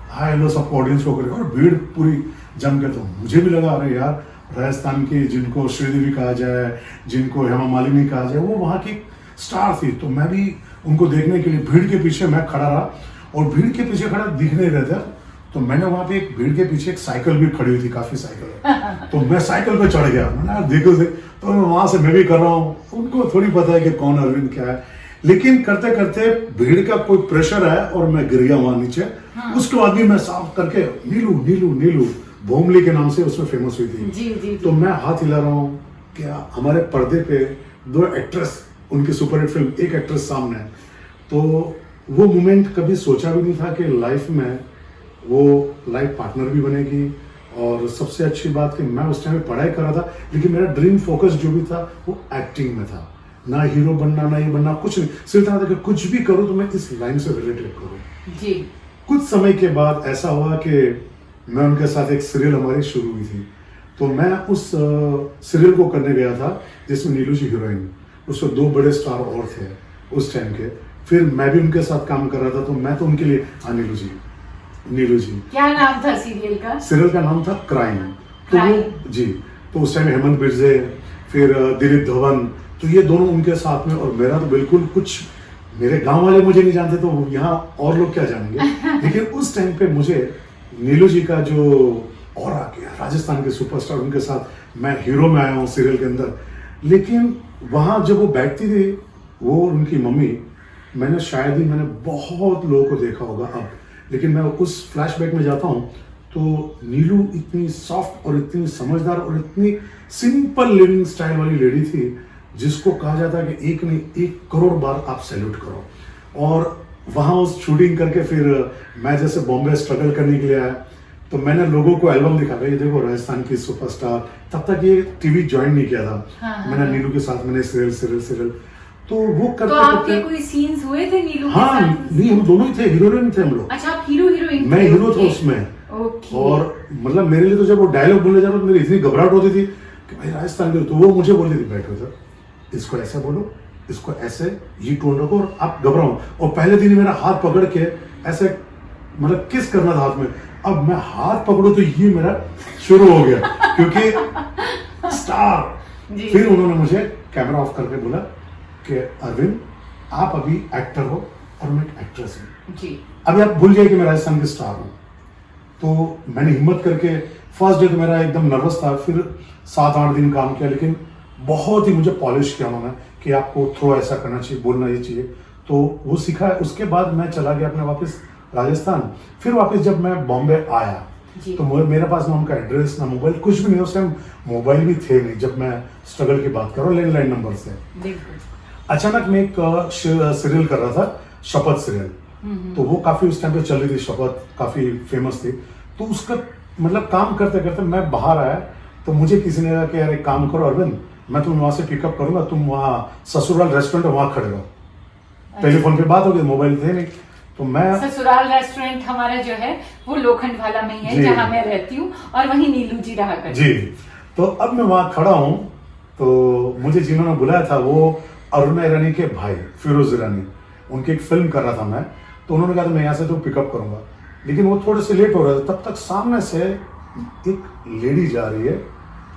हाय हेलो सबको ऑडियंस को करे और भीड़ पूरी जम के। तो मुझे भी लगा अरे यार, राजस्थान की जिनको श्रीदेवी कहा जाए, जिनको हेमा मालिनी कहा जाए, वो वहाँ की स्टार थी। तो मैं भी उनको देखने के लिए भीड़ के पीछे मैं खड़ा रहा, और भीड़ के पीछे खड़ा दिख नहीं रहे थे। तो मैंने वहाँ पे एक भीड़ के पीछे एक साइकिल भी खड़ी हुई थी, काफी साइकिल, तो मैं साइकिल पे चढ़ गया। मैंने यार देखो से, तो वहां से मैं भी कर रहा हूँ। उनको थोड़ी पता है कि कौन अरविंद क्या है, लेकिन करते करते भीड़ का कोई प्रेशर है और मैं गिर गया वहां नीचे। उसके बाद भी मैं साफ करके नीलू नीलू नीलू भोमली के नाम से उसमें फेमस हुई थी। जी। तो मैं हाथ हिला रहा हूँ, क्या हमारे पर्दे पे 2 एक्ट्रेस, उनकी सुपरहिट फिल्म, एक एक्ट्रेस सामने है। तो वो मोमेंट कभी सोचा भी नहीं था कि लाइफ में वो लाइफ पार्टनर भी बनेगी। और सबसे अच्छी बात कि मैं उस टाइम में पढ़ाई कर रहा था, लेकिन मेरा ड्रीम फोकस जो भी था वो एक्टिंग में था। ना हीरो बनना, ना ये बनना, कुछ नहीं, सिर्फ था कि कुछ भी करूँ तो मैं इस लाइन से रिलेटेड करूँ जी। कुछ समय के बाद ऐसा हुआ कि मैं उनके साथ एक सीरियल हमारी शुरू हुई थी। तो मैं उस सीरियल को करने गया था जिसमें नीलू जी हीरोइन, उसमें 2 बड़े स्टार और थे उस टाइम के। फिर मैं भी उनके साथ काम कर रहा था, तो मैं तो उनके लिए नीलू जी। क्या नाम था सीरियल का? सीरियल का नाम था क्राइम। तो वो जी, तो उस टाइम हेमंत बिरजे, फिर दिलीप धवन, तो ये दोनों उनके साथ में। और मेरा तो बिल्कुल कुछ, मेरे गांव वाले मुझे नहीं जानते, तो यहाँ और लोग क्या जानेंगे। लेकिन उस टाइम पे मुझे नीलू जी का जो और आ गया, राजस्थान के सुपरस्टार, उनके साथ मैं हीरो में आया हूँ सीरियल के अंदर। लेकिन वहाँ जब वो बैठती थी, वो उनकी मम्मी, मैंने बहुत लोगों को देखा होगा अब, लेकिन मैं उस फ्लैशबैक में जाता हूँ तो नीलू इतनी सॉफ्ट और इतनी समझदार और इतनी सिंपल लिविंग स्टाइल वाली लेडी थी, जिसको कहा जाता है कि एक नहीं 1 करोड़ बार आप सैल्यूट करो। और वहाँ उस शूटिंग करके फिर मैं जैसे बॉम्बे स्ट्रगल करने के लिए आया, तो मैंने लोगों को एल्बम दिखा, ये देखो राजस्थान की सुपरस्टार। तब तक ये टीवी ज्वाइन नहीं किया था। मैंने नीलू के साथ मैंने सीरियल तो वो करते तो आपके कोई सीन्स हुए थे नीलू के हाँ, साथ? नहीं, हम दोनों ही थे, हीरोइन थे हम लोग। अच्छा, आप हीरोइन मैं हीरो था उसमें। और मतलब मेरे लिए तो जब वो डायलॉग बोले जा रहा, मेरी इतनी घबराहट होती थी कि भाई राजस्थान के, तो वो मुझे बोलती थी बैठो सर, इसको ऐसे बोलो, इसको ऐसे, ये टोन रखो और आप घबराओ। और पहले दिन मेरा हाथ पकड़ के ऐसे मतलब किस करना था हाथ में। अब मैं हाथ पकड़ू तो ये मेरा शुरू हो गया, क्योंकि स्टार। फिर उन्होंने मुझे कैमरा ऑफ करके बोला कि अरविंद, आप अभी एक्टर हो और मैं एक एक्ट्रेस हूँ जी। अभी आप भूल जाइए कि मैं राजस्थान के स्टार हूँ। तो मैंने हिम्मत करके, फर्स्ट डे तो मेरा एकदम नर्वस था, फिर 7-8 दिन काम किया, लेकिन बहुत ही मुझे पॉलिश किया उन्होंने कि आपको थ्रो ऐसा करना चाहिए, बोलना ये चाहिए। तो वो सीखा। उसके बाद मैं चला गया अपने वापस राजस्थान। फिर वापस जब मैं बॉम्बे आया तो मेरे पास ना उनका एड्रेस, ना मोबाइल, कुछ भी नहीं। उस टाइम मोबाइल भी थे नहीं, जब मैं स्ट्रगल की बात कर रहा हूँ, लैंडलाइन नंबर से। अचानक मैं एक सीरियल कर रहा था, शपथ सीरियल, तो वो काफी उस टाइम पे चल रही थी, शपथ काफी फेमस थी। तो उसका मतलब काम करते करते मैं बाहर आया, तो मुझे किसी ने कहा कि यार एक काम करो अरविंद, मैं तुम्हें वहां से पिकअप करूंगा, तुम वहाँ ससुराल रेस्टोरेंट है वहां खड़े रहो। टेलीफोन पे बात होगी, मोबाइल थे नहीं। तो मैं, ससुराल रेस्टोरेंट हमारा जो है वो लोखंड वाला में ही है जहाँ मैं रहती हूँ, और वहीं नीलू जी रहा करती जी। तो अब मैं वहां खड़ा हूँ, तो मुझे जिन्होंने बुलाया था वो अरुणा ईरानी के भाई फिरोज ईरानी, उनकी एक फिल्म कर रहा था मैं। तो उन्होंने कहा था मैं यहाँ से तो पिकअप करूंगा, लेकिन वो थोड़े से लेट हो रहा था। तब तक सामने से एक लेडी जा रही है,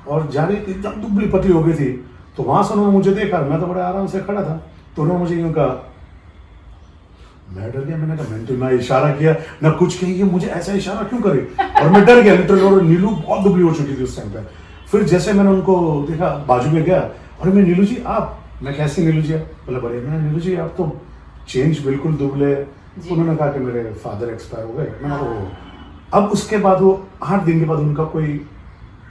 और जा रही थी एकदम दुबली पतली हो गई थी। तो वहां से उन्होंने मुझे देखा, मैं तो बड़े आराम से खड़ा था। तो उन्होंने मुझे यूं कहा, मैं डर गया। मैंने कहा, मैंने तो ना इशारा किया ना कुछ कही, कि मुझे ऐसा इशारा क्यों करे, और मैं डर गया लिटरली। और नीलू बहुत दुबली हो चुकी थी उस टाइम पे। फिर जैसे मैंने उनको देखा, बाजू में गया और मैं नीलू जी आप, मैं कैसे नीलू जी आप, बोला बड़े, मैं नीलू जी आप तो चेंज बिल्कुल दुबले। उन्होंने कहा कि मेरे फादर एक्सपायर हो गए। मैंने कहा वो, अब उसके बाद वो 8 दिन के बाद उनका कोई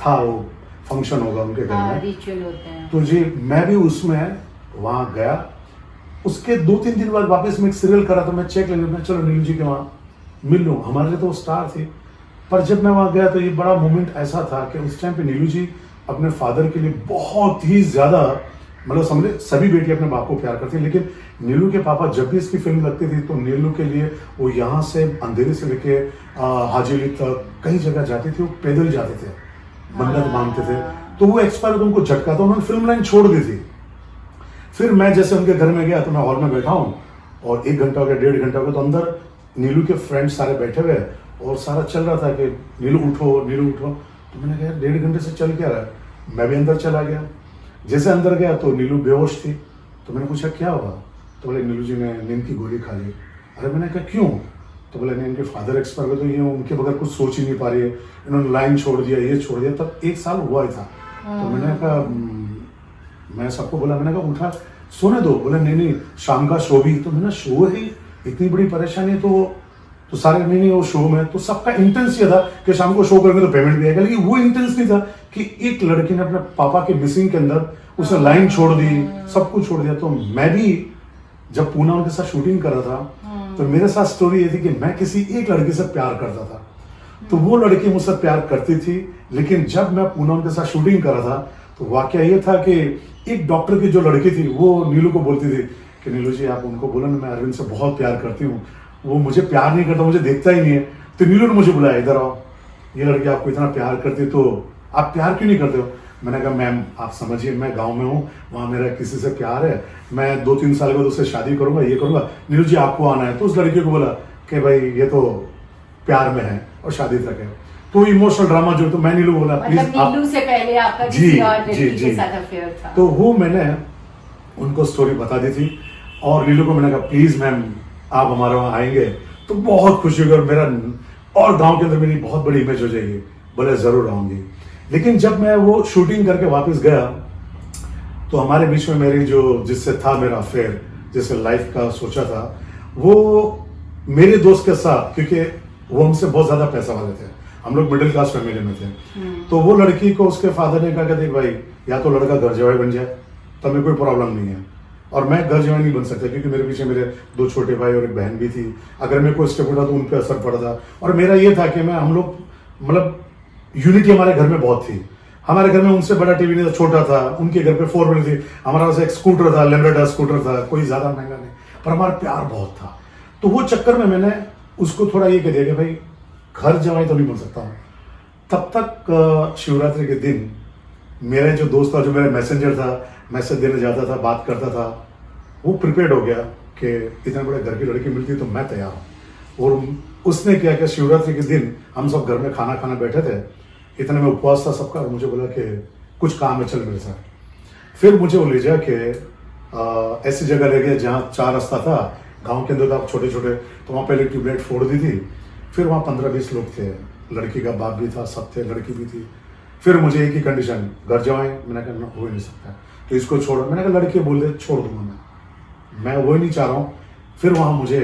था, वो फंक्शन होगा उनके घर में, रिचुअल होते हैं। तो जी मैं भी उसमें वहां गया। उसके 2-3 दिन बाद वापस मैं एक सीरियल करा, तो मैं चेक लेने, मैं चलो नीलू जी के वहाँ मिल लूँ, हमारे लिए तो वो स्टार थी। पर जब मैं वहाँ गया तो ये बड़ा मोमेंट ऐसा था कि उस टाइम पे नीलू जी अपने फादर के लिए बहुत ही ज्यादा, मतलब समझे सभी बेटी अपने बाप को प्यार करती है, लेकिन नीलू के पापा जब भी इसकी फिल्म लगती थी तो नीलू के लिए वो यहाँ से अंधेरे से लेके हाजी अली तक कई जगह जाते थे, वो पैदल जाते थे, मन्नत मांगते थे। तो वो एक्सपायर तो उनको झटका था, उन्होंने फिल्म लाइन छोड़ दी थी। फिर मैं जैसे उनके घर में गया तो मैं हॉल में बैठा हूँ और 1 घंटा हो गया, 1.5 घंटा हो गया, तो अंदर नीलू के फ्रेंड्स सारे बैठे हुए और सारा चल रहा था कि नीलू उठो नीलू उठो। तो मैंने कहा 1.5 घंटे से चल क्या रहा है। मैं भी अंदर चला गया। जैसे अंदर गया तो नीलू बेहोश थी। तो मैंने पूछा क्या हुआ, तो बोले नीलू जी ने नींद की गोली खा ली। अरे मैंने कहा क्यों, तो बोले नहीं इनके फादर एक्सपायर हुए, तो ये उनके बगैर कुछ सोच ही नहीं पा रही है, इन्होंने लाइन छोड़ दिया, ये छोड़ दिया। तब 1 साल हुआ ही था। तो मैंने कहा मैं सबको बोला, मैंने कहा उठा सोने दो। बोले नहीं शाम का शो भी। तो मैंने शो है, इतनी बड़ी परेशानी, तो सारे नहीं वो शो में, तो सबका इंटेंस ये था कि शाम को शो करेंगे तो पेमेंट भी आएगा, लेकिन वो इंटेंस नहीं था कि एक लड़की ने अपने पापा के मिसिंग के अंदर उसने लाइन छोड़ दी, सब कुछ छोड़ दिया। तो मैं भी जब पूना उनके साथ शूटिंग कर रहा था तो मेरे साथ स्टोरी ये थी कि मैं किसी एक लड़की से प्यार करता था, तो वो लड़की मुझसे प्यार करती थी। लेकिन जब मैं पूना उनके साथ शूटिंग कर रहा था तो वाकया ये था कि एक डॉक्टर की जो लड़की थी वो नीलू को बोलती थी कि नीलू जी आप उनको बोलो ना मैं अरविंद से बहुत प्यार करती हूँ, वो मुझे प्यार नहीं करता, मुझे देखता ही नहीं है। तो नीलू ने मुझे बुलाया, इधर आओ, ये लड़की आपको इतना प्यार करती है तो आप प्यार क्यों नहीं करते हो। मैंने कहा मैम आप समझिए मैं गांव में हूँ, वहाँ मेरा किसी से प्यार है, मैं 2-3 साल बाद उससे शादी करूंगा, ये करूंगा, नीलू जी आपको आना है। तो उस लड़की को बोला कि भाई ये तो प्यार में है और शादी तक है। तो इमोशनल ड्रामा जो, तो मैं नीलू बोला प्लीज आप, नीलू से पहले आपका किसी और लड़की के साथ अफेयर था। तो वो मैंने उनको स्टोरी बता दी थी और नीलू को मैंने कहा प्लीज मैम आप हमारे वहाँ आएंगे तो बहुत खुशी होगी और मेरा और गांव के अंदर मेरी बहुत बड़ी इमेज हो जाएगी। बोले जरूर आऊंगी। लेकिन जब मैं वो शूटिंग करके वापस गया तो हमारे बीच में मेरी जो जिससे था मेरा अफेयर, जिससे लाइफ का सोचा था, वो मेरे दोस्त के साथ, क्योंकि वो हमसे बहुत ज्यादा पैसा वाले थे, हम लोग मिडिल क्लास फैमिली में थे, तो वो लड़की को उसके फादर ने कहा कि देख भाई या तो लड़का घर जवाई बन जाए तो हमें कोई प्रॉब्लम नहीं है, और मैं घर जवाई नहीं बन सकता क्योंकि मेरे पीछे मेरे 2 छोटे भाई और एक बहन भी थी, अगर मैं कोई स्टेप उठा तो उन पर असर पड़ता। और मेरा ये था कि मैं हम लोग मतलब यूनिटी हमारे घर में बहुत थी। हमारे घर में उनसे बड़ा टीवी नहीं था, छोटा था, उनके घर पे 4 व्हीलर थी, हमारा पास एक स्कूटर था, लेम्ब्रेटा स्कूटर था, कोई ज्यादा महंगा नहीं, पर हमारा प्यार बहुत था। तो वो चक्कर में मैंने उसको थोड़ा ये कह दिया कि भाई घर जवाई तो नहीं बन सकता हूँ। तब तक शिवरात्रि के दिन मेरा जो दोस्त था, जो मेरा मैसेंजर था, मैसेज देने जाता था, बात करता था, वो प्रिपेयर्ड हो गया कि इतने बड़े घर की लड़की मिलती तो मैं तैयार हूँ। और उसने क्या कि शिवरात्रि के दिन हम सब घर में खाना खाना बैठे थे, इतने में उपवास था सबका, और मुझे बोला कि कुछ काम है चल मेरे साथ। फिर मुझे वो ले जा के ऐसी जगह ले गया जहाँ 4 रास्ता था, गांव के अंदर था छोटे छोटे, तो वहाँ पहले ट्यूबलाइट फोड़ दी थी। फिर वहाँ 15-20 लोग थे, लड़की का बाप भी था, सब थे, लड़की भी थी। फिर मुझे एक ही कंडीशन, घर जाए। मैंने कहा हो ही नहीं सकता, तो इसको छोड़ो। मैंने कहा लड़की बोल दे छोड़ दूंगा मैं वो ही नहीं चाह रहा हूँ। फिर वहाँ मुझे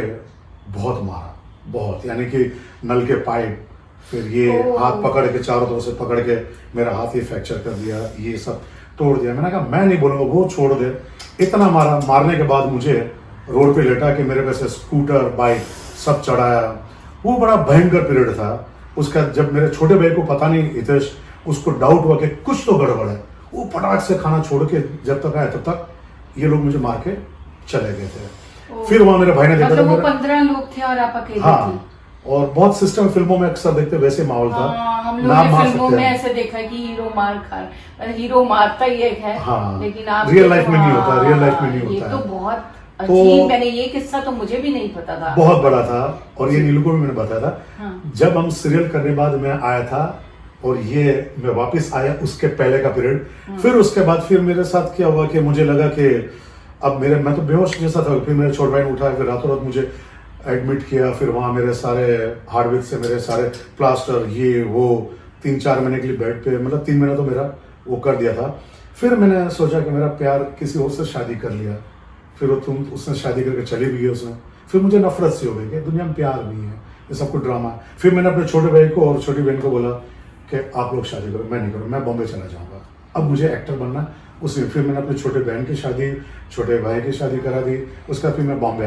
बहुत मारा, बहुत, यानी कि नल के पाइप, फिर ये हाथ पकड़ के चारों तरफ से पकड़ के मेरा हाथ ही फ्रैक्चर कर दिया, ये सब तोड़ दिया। मैंने कहा मैं नहीं बोलूँगा, वो छोड़ दे। इतना मारा, मारने के बाद मुझे रोड पे लेटा के मेरे पैसे स्कूटर बाइक सब चढ़ाया। वो बड़ा भयंकर पीरियड था उसका। जब मेरे छोटे भाई को पता नहीं, हितेश, उसको डाउट हुआ कि कुछ तो गड़बड़ है, वो फटाक से खाना छोड़ के जब तक आया तब तक ये लोग मुझे मार के चले गए थे। फिर वहां मेरे भाई ने देखा, मतलब वो 15 लोग थे और आप अकेले थे। और बहुत सिस्टम फिल्मों में अक्सर देखते वैसे माहौल था। हम लोग ने फिल्मों में ऐसे देखा कि हीरो मार खा, हीरो मारता ही एक है, लेकिन आप रियल लाइफ में नहीं होता, रियल लाइफ में नहीं होता। ये तो बहुत अजीब, मैंने ये किस्सा तो मुझे भी नहीं पता था, बहुत बड़ा था। और ये नीलू को भी मैंने बताया था। जब हम सीरियल करने बाद मैं आया था और ये मैं वापस आया उसके पहले का पीरियड, फिर उसके बाद फिर मेरे साथ क्या हुआ कि मुझे लगा कि अब मैं तो बेहोश जैसा था। फिर मेरे छोटे भाई ने उठाया, फिर रातों रात मुझे एडमिट किया। फिर वहाँ मेरे सारे हार्डवेयर से मेरे सारे प्लास्टर, ये वो, 3-4 महीने के लिए बेड पे, मतलब 3 महीना तो मेरा वो कर दिया था। फिर मैंने सोचा कि मेरा प्यार किसी और से शादी कर लिया, फिर उसने शादी करके चली भी गई उसने, फिर मुझे नफरत सी हो गई कि दुनिया में प्यार नहीं है, ये सब कुछ ड्रामा है। फिर मैंने अपने छोटे भाई को और छोटी बहन को बोला कि आप लोग शादी करो, मैं नहीं करूँ, मैं बॉम्बे चला जाऊँगा, अब मुझे एक्टर बनना। उसने फिर मैंने अपनी छोटे बहन की शादी, छोटे भाई की शादी करा दी, उसका फिर मैं बॉम्बे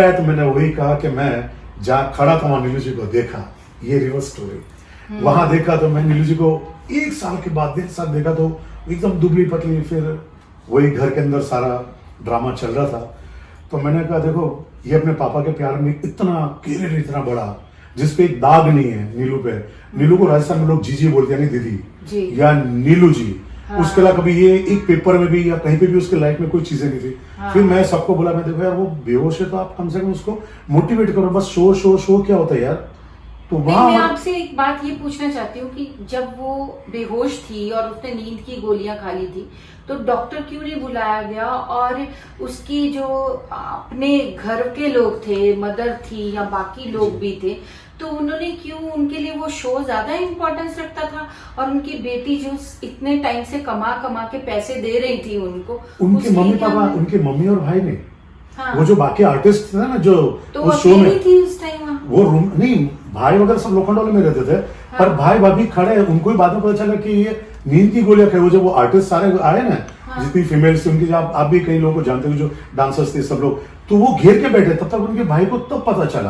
आया तो मैंने वही कहा कि मैं जहाँ खड़ा था वहाँ नीलू जी को देखा, ये रिवर्स स्टोरी। वहां देखा तो मैं नीलू जी को 1 साल के बाद 1.5 साल देखा तो एकदम दुबली पतली, फिर वही घर के अंदर सारा ड्रामा चल रहा था। तो मैंने कहा देखो ये अपने पापा के प्यार में इतना कैरियर इतना बड़ा, जिसपे एक दाग नहीं है नीलू पे। नीलू को राजस्थान में लोग जीजी बोलते हैं, यानी दीदी या नीलू जी। हाँ। उसके अलावा कभी ये एक पेपर में भी या कहीं पे भी उसके लाइफ में कोई चीजें नहीं थी। हाँ। फिर मैं सबको बोला, मैं देखो यार वो बेहोश है तो आप कम से कम उसको मोटिवेट करो, बस शो क्या होता है यार। तो वहाँ मैं आपसे एक बात ये पूछना चाहती हूँ कि जब वो बेहोश थी और उसने नींद की गोलियां खा ली थी तो डॉक्टर क्यों नहीं बुलाया गया, और उसकी जो अपने घर के लोग थे, मदर थी या बाकी लोग भी थे, तो उन्होंने क्यों, उनके लिए वो शो ज्यादा इम्पोर्टेंस रखता था, और उनकी बेटी जो इतने टाइम से कमा के पैसे दे रही थी उनको, उनके मम्मी पापा, उनके मम्मी और भाई ने, हाँ। वो जो बाकी आर्टिस्ट थे ना जो तो उस शो में थी उस टाइम वो रूम नहीं, भाई वगैरह सब लोखंडोले में रहते थे। हाँ। पर भाई भाभी खड़े, उनको ही बाद में पता चला कि ये नींद की गोलियां खाए। वो जब वो आर्टिस्ट सारे आए ना, हाँ। जितनी फीमेल्स थी उनकी, आप भी कई लोगों को जानते हो जो डांसर्स थे सब लोग, तो वो घेर के बैठे, तब तक उनके भाई को तब पता चला।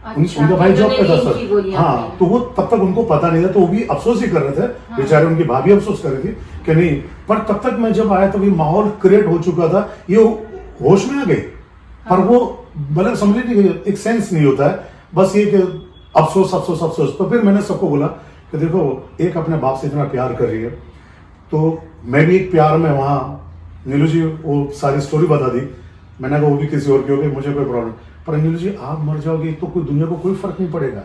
अच्छा, उनका भाई जॉब पे था सर। हाँ, तो वो तब तक उनको पता नहीं था, तो वो भी अफसोस ही कर रहे थे। हाँ। बेचारे उनकी भाभी अफसोस कर रही थी कि नहीं, पर तब तक मैं जब आया तब ये माहौल क्रिएट हो चुका था, ये होश में आ गई। पर वो मतलब समझ लीजिए एक सेंस नहीं होता है, बस ये कि अफसोस अफसोस अफसोस। तो फिर मैंने सबको बोला कि देखो एक अपने बाप से इतना प्यार कर रही है, तो मैं भी एक प्यार में वहाँ, नीलू जी वो सारी स्टोरी बता दी। मैंने कहा वो भी किसी और की होगी, मुझे कोई प्रॉब्लम, पर नीलू जी आप मर जाओगे तो कोई दुनिया को कोई फर्क नहीं पड़ेगा,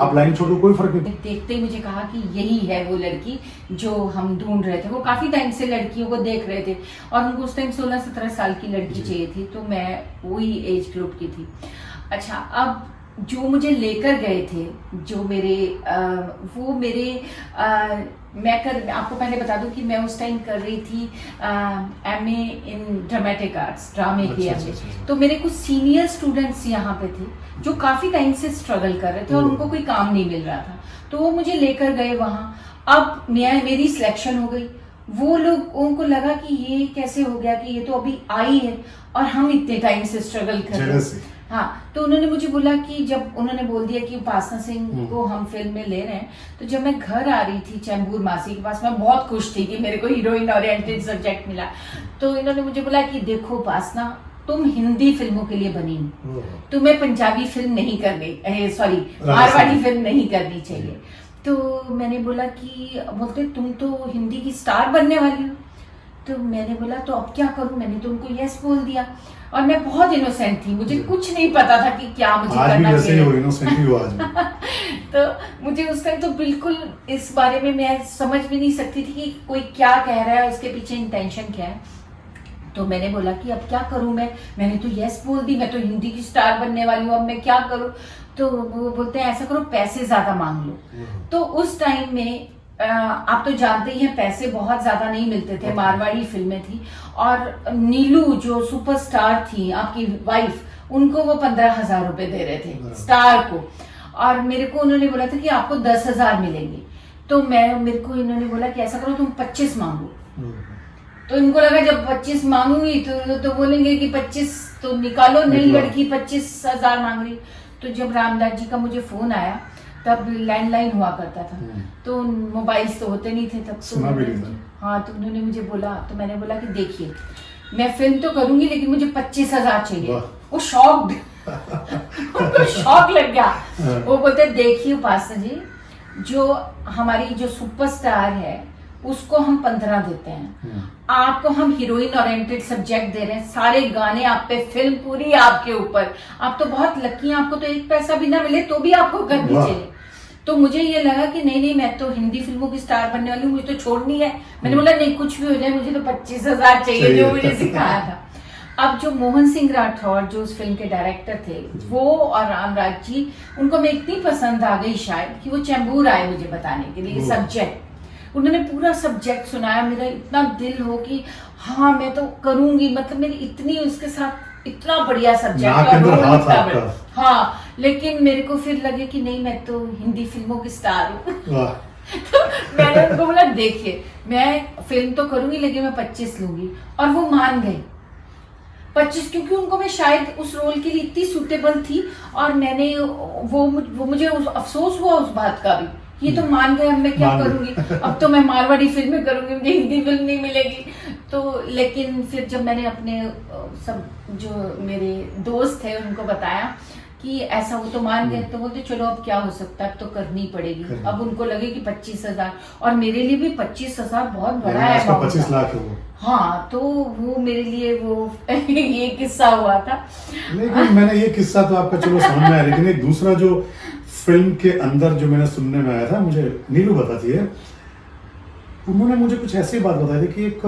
आप लाइन छोड़ो, कोई फर्क नहीं। देखते ही मुझे कहा कि यही है वो लड़की जो हम ढूंढ रहे थे। वो काफी टाइम से लड़कियों को देख रहे थे और उनको उस टाइम 16-17 साल की लड़की चाहिए थी, तो मैं वही एज ग्रुप की थी। अच्छा, अब जो मुझे लेकर गए थे, जो मेरे मैं आपको पहले बता दूं कि मैं उस टाइम कर रही थी MA इन ड्रामेटिक आर्ट्स, ड्रामे की MA। तो मेरे कुछ सीनियर स्टूडेंट्स यहाँ पे थे जो काफी टाइम से स्ट्रगल कर रहे थे और उनको कोई काम नहीं मिल रहा था, तो वो मुझे लेकर गए वहाँ। अब मेरी सिलेक्शन हो गई। वो लोग, उनको लगा कि ये कैसे हो गया कि ये तो अभी आई है और हम इतने टाइम से स्ट्रगल कर रहे हैं। हाँ, तो उन्होंने मुझे बोला कि जब उन्होंने बोल दिया कि उपासना सिंह को हम फिल्म में ले रहे हैं, तो जब मैं घर आ रही थी चैम्बूर मासी के पास, मैं बहुत खुश थी कि मेरे को हीरोइन ओरिएंटेड सब्जेक्ट मिला। तो इन्होंने मुझे बोला कि देखो उपासना, तुम हिंदी फिल्मों के लिए बनी, तुम्हें पंजाबी फिल्म नहीं करनी, सॉरी मारवाड़ी फिल्म नहीं करनी चाहिए। तो मैंने बोला कि, बोलते तुम तो हिंदी की स्टार बनने वाली हो। तो मैंने बोला तो अब क्या करूं, मैंने तो उनको यस बोल दिया। और मैं बहुत इनोसेंट थी, मुझे कुछ नहीं पता था कि क्या मुझे करना चाहिए। तो मुझे उस टाइम तो बिल्कुल इस बारे में मैं समझ भी नहीं सकती थी कि कोई क्या कह रहा है, उसके पीछे इंटेंशन क्या है। तो मैंने बोला कि अब क्या करूं मैंने तो यस बोल दी, मैं तो हिंदी की स्टार बनने वाली हूँ, अब मैं क्या करूं। तो वो बोलते हैं ऐसा करो, पैसे ज्यादा मांग लो। तो उस टाइम में आप तो जानते ही हैं पैसे बहुत ज्यादा नहीं मिलते थे, मारवाड़ी फिल्में थी, और नीलू जो सुपरस्टार थी आपकी वाइफ, उनको वो 15,000 रुपए दे रहे थे स्टार को, और मेरे को उन्होंने बोला था कि आपको 10,000 मिलेंगे। तो मेरे को इन्होंने बोला कि ऐसा करो तुम 25 मांगो। तो इनको लगा जब 25 मांगूंगी तो बोलेंगे कि 25 तो निकालो, नई लड़की 25,000 मांग रही। तो जब रामदास जी का मुझे फोन आया, तब लैंडलाइन हुआ करता था, तो मोबाइल्स तो होते नहीं थे तब, तो हाँ, तो उन्होंने मुझे बोला, तो मैंने बोला कि देखिए मैं फिल्म तो करूंगी लेकिन मुझे 25,000 चाहिए। वो शॉक्ड उनको शॉक लग गया। वो बोलते देखिए उपासना जी, जो हमारी जो सुपरस्टार है उसको हम 15 देते हैं, आपको हम हीरोइन ओरिएंटेड सब्जेक्ट दे रहे हैं, सारे गाने आप पे, फिल्म पूरी आपके ऊपर, आप तो बहुत लकी हैं, आपको तो एक पैसा भी ना मिले तो भी आपको करनी चाहिए। तो मुझे ये लगा कि नहीं मैं तो हिंदी फिल्मों की स्टार बनने वाली हूँ, मुझे तो छोड़नी है। मैंने बोला नहीं, कुछ भी हो जाए मुझे तो 25,000 चाहिए जो मुझे सिखाया था। अब जो मोहन सिंह राठौर जो उस फिल्म के डायरेक्टर थे, वो और रामराज जी, उनको मैं इतनी पसंद आ गई शायद कि वो चैम्बूर आए मुझे बताने के लिए सब्जेक्ट। उन्होंने पूरा सब्जेक्ट सुनाया, मेरा इतना दिल हो कि हाँ मैं तो करूंगी, मतलब मेरी इतनी उसके साथ इतना बढ़िया सब्जेक्ट। हाँ, लेकिन मेरे को फिर लगे कि नहीं, मैं तो हिंदी फिल्मों की स्टार हूँ। तो मैंने उनको बोला देखिए मैं फिल्म तो करूंगी लेकिन मैं 25 लूंगी, और वो मान गए 25, क्योंकि उनको मैं शायद उस रोल के लिए इतनी सुटेबल थी, और मैंने वो मुझे अफसोस हुआ उस बात का भी, ये तो मान गए, अब मैं क्या करूंगी, अब तो मैं मारवाड़ी फिल्में करूंगी, मुझे हिंदी फिल्म नहीं मिलेगी। तो लेकिन फिर जब मैंने अपने सब जो मेरे दोस्त थे उनको बताया कि ऐसा, वो तो मान गए, तो बोलते चलो अब क्या हो सकता है, अब तो करनी पड़ेगी। अब उनको लगे कि 25,000, और मेरे लिए भी 25,000 बहुत बड़ा है, 25 लाख है वो। हाँ, तो वो मेरे लिए वो ये किस्सा हुआ था। लेकिन मैंने ये किस्सा तो आपका चलो समझ में आया, लेकिन एक दूसरा जो फिल्म के अंदर जो मैंने सुनने में आया था, मुझे नीलू बताती है, उन्होंने मुझे कुछ ऐसी बात बताई थी कि एक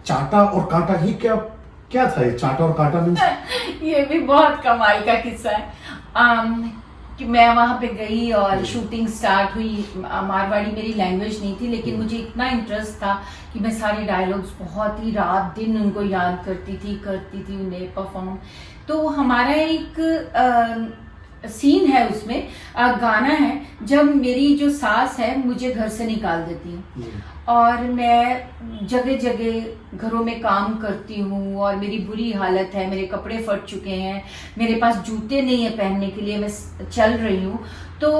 चाटा और कांटा, ही क्या था ये चाटा और कांटा मीन्स? ये भी बहुत कमाल का किस्सा है। कि मैं वहां पे गई और शूटिंग स्टार्ट हुई, मारवाड़ी मेरी लैंग्वेज नहीं थी, लेकिन मुझे इतना इंटरेस्ट था कि मैं सारे डायलॉग्स बहुत ही रात दिन उनको याद करती थी उन्हें परफॉर्म। तो हमारा एक सीन है उसमें, गाना है, जब मेरी जो सास है मुझे घर से निकाल देती है और मैं जगह जगह घरों में काम करती हूँ और मेरी बुरी हालत है, मेरे कपड़े फट चुके हैं, मेरे पास जूते नहीं है पहनने के लिए, मैं चल रही हूँ। तो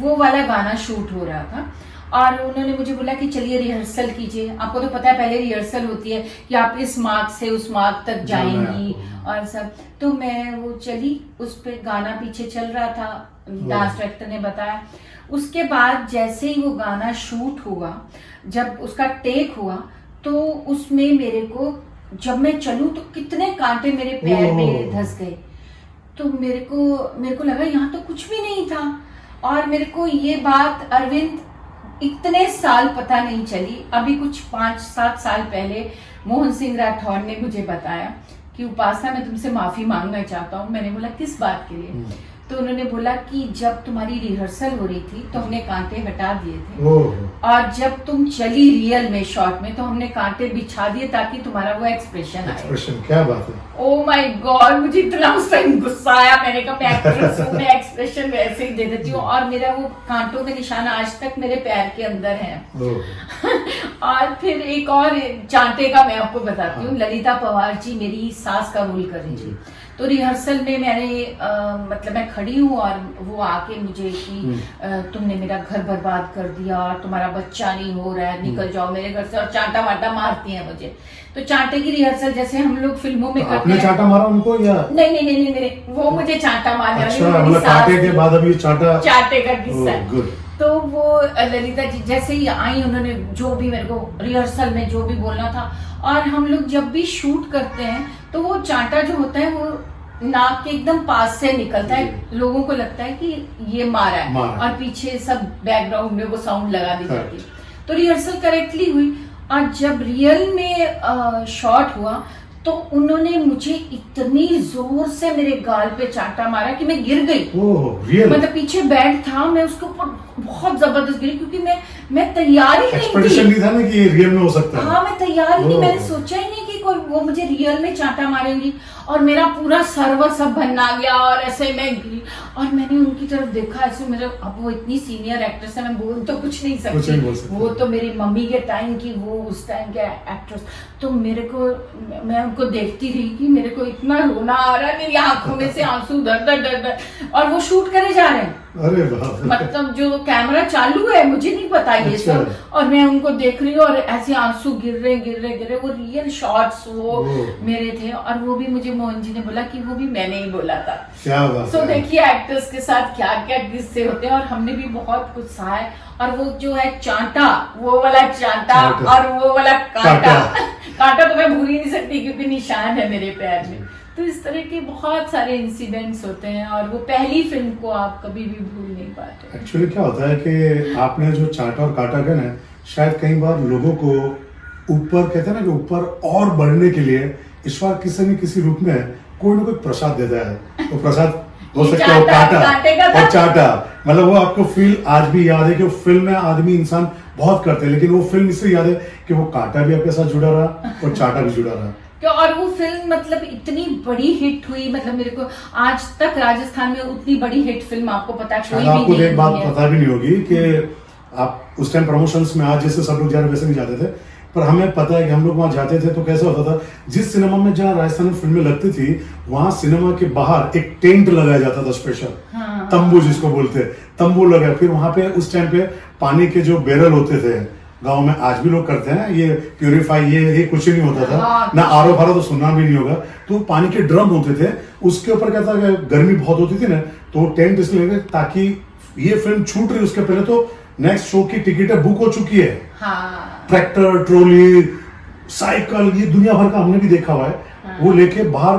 वो वाला गाना शूट हो रहा था और उन्होंने मुझे बोला कि चलिए रिहर्सल कीजिए। आपको तो पता है पहले रिहर्सल होती है कि आप इस मार्क से उस मार्क तक जाएंगी और सब। तो मैं वो चली, उस पे गाना पीछे चल रहा था, डांस डायरेक्टर ने बताया। उसके बाद जैसे ही वो गाना शूट हुआ, जब उसका टेक हुआ, तो उसमें मेरे को, जब मैं चलूं तो कितने कांटे मेरे पैर में धंस गए। तो मेरे को लगा यहाँ तो कुछ भी नहीं था। और मेरे को ये बात अरविंद इतने साल पता नहीं चली, अभी कुछ 5-7 साल पहले मोहन सिंह राठौर ने मुझे बताया कि उपासना मैं तुमसे माफी मांगना चाहता हूँ। मैंने बोला किस बात के लिए? तो उन्होंने बोला कि जब तुम्हारी रिहर्सल हो रही थी तो हमने कांटे हटा दिए थे और जब तुम चली रियल में शॉट में तो हमने कांटे बिछा दिए ताकि तुम्हारा वो एक्सप्रेशन आए। क्या बात है। ओ माय गॉड, मुझे इतना उस टाइम गुस्सा आया। मैंने कहा मैं एक्ट्रेस हूँ, मैं एक्सप्रेशन वैसे ही दे देती हूँ। और मेरा वो कांटों के निशान आज तक मेरे पैर के अंदर है। और फिर एक और चांटे का मैं आपको बताती हूँ। ललिता पवार जी मेरी सास का रोल कर रही थी। तो रिहर्सल में मैंने मतलब मैं खड़ी हूँ और वो आके मुझे कि तुमने मेरा घर बर्बाद कर दिया और तुम्हारा बच्चा नहीं हो रहा है, निकल जाओ मेरे घर से, और चांटा वाटा मारती हैं मुझे। तो चांटे की रिहर्सल जैसे हम लोग फिल्मों में करते हैं। चांटा मारा उनको या नहीं, वो मुझे चांटा मारने वाली। कांटे के बाद अभी चांटे का किस्सा है। तो वो ललिता जी जैसे ही आई, उन्होंने जो भी मेरे को रिहर्सल में जो भी बोलना था, और हम लोग जब भी शूट करते हैं तो वो चांटा जो होता है वो नाक के एकदम पास से निकलता है, लोगों को लगता है कि ये मारा है और पीछे सब बैकग्राउंड में वो साउंड लगा दी जाती है। तो रिहर्सल करेक्टली हुई और जब रियल में शॉट हुआ तो उन्होंने मुझे इतनी जोर से मेरे गाल पे चांटा मारा कि मैं गिर गई। मतलब पीछे बेड था, मैं उसके ऊपर बहुत जबरदस्त गिरी क्योंकि मैं तैयार ही नहीं था ना कि ये रियल में हो सकता है। हाँ, मैं तैयार ही नहीं, मैंने सोचा ही नहीं कि कोई वो मुझे रियल में चांटा मारेंगी। और मेरा पूरा सर्वर सब भन्ना गया और ऐसे मैं गिरी और मैंने उनकी तरफ देखा ऐसे। मेरे अब वो इतनी सीनियर एक्ट्रेस है, मैं बोल तो कुछ नहीं सकती, वो तो मेरी मम्मी के टाइम की, वो उस टाइम के एक्ट्रेस। तो मेरे को, मैं उनको देखती रही कि मेरे को इतना रोना आ रहा है, मेरी आंखों में से आंसू दर और वो शूट करे जा रहे हैं। अरे बाप, मतलब जो कैमरा चालू है मुझे नहीं पता ये सब, और मैं उनको देख रही हूँ और ऐसे आंसू गिर रहे। वो रियल शॉट्स वो मेरे थे और वो भी मुझे मोहन जी ने बोला कि वो भी मैंने ही बोला था। क्या बात। सो देखिए एक्टर्स के साथ क्या क्या किस्से होते हैं और हमने भी बहुत कुछ सहा है। और वो जो है चांटा, वो वाला चांटा और वो वाला कांटा तो मैं भूल ही नहीं सकती क्योंकि निशान है मेरे पैर में। तो इस तरह के बहुत सारे इंसिडेंट्स होते हैं और वो पहली फिल्म को आप कभी भी भूल नहीं पाते। एक्चुअली क्या होता है कि आपने जो चांटा और काटा का ना, शायद कई बार लोगों को ऊपर, कहते हैं ना कि ऊपर और बढ़ने के लिए ईश्वर किसी न किसी रूप में कोई ना कोई प्रसाद देता है। तो प्रसाद हो ये सकता है वो चाटा, काटे का था। और चाटा, मतलब वो आपको फील आज भी याद है कि वो फिल्म में आदमी इंसान बहुत करते हैं, लेकिन वो फिल्म इसलिए याद है कि वो काटा भी आपके साथ जुड़ा रहा और चाटा भी जुड़ा रहा। क्यों, और वो फिल्म मतलब इतनी बड़ी हिट हुई, मतलब मेरे को आज तक राजस्थान में उतनी बड़ी हिट फिल्म आपको पता है कोई शायद भी आपको नहीं एक बात हुई है। पता भी नहीं होगी कि आप उस टाइम प्रमोशंस में आज जैसे सब लोग जा रहे वैसे नहीं जाते थे, पर हमें पता है कि हम लोग वहां जाते थे तो कैसा होता था, जिस सिनेमा में जहाँ राजस्थान में फिल्में लगती थी वहां सिनेमा के बाहर एक टेंट लगाया जाता था स्पेशल, हाँ। तंबू जिसको बोलते हैं, तंबू लगा, फिर वहां पे उस टाइम पे पानी के जो बैरल होते थे, गांव में आज भी लोग करते हैं ये प्यूरिफाई, ये कुछ ही नहीं होता था, हाँ, ना आरो फारो तो सुनना भी नहीं होगा, तो पानी के ड्रम होते थे, उसके ऊपर क्या था कि गर्मी बहुत होती थी ना, तो टेंट इसलिए लगे ताकि ये फिल्म छूट रही उसके पहले तो नेक्स्ट शो की टिकटें बुक हो चुकी है। हाँ। ट्रैक्टर, ट्रॉली, साइकिल, ये दुनिया भर का हमने भी देखा हुआ है। हाँ। वो लेके बाहर,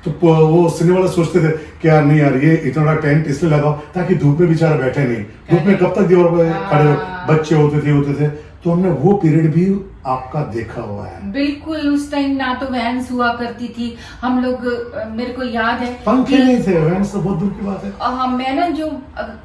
तो वो सिनेमा वाले सोचते थे कि यार नहीं यार ये इतना बड़ा टेंट इसलिए लगाओ ताकि धूप में बेचारा बैठे नहीं, धूप में कब तक दीवार पर खड़े हो, बच्चे होते थे, तो हमने वो पीरियड भी आपका देखा हुआ है। बिल्कुल, उस टाइम ना तो वैन्स हुआ करती थी, हम लोग मेरे को याद है पंखे नहीं थे, वैन तो बहुत दूर की बात है। मैं ना जो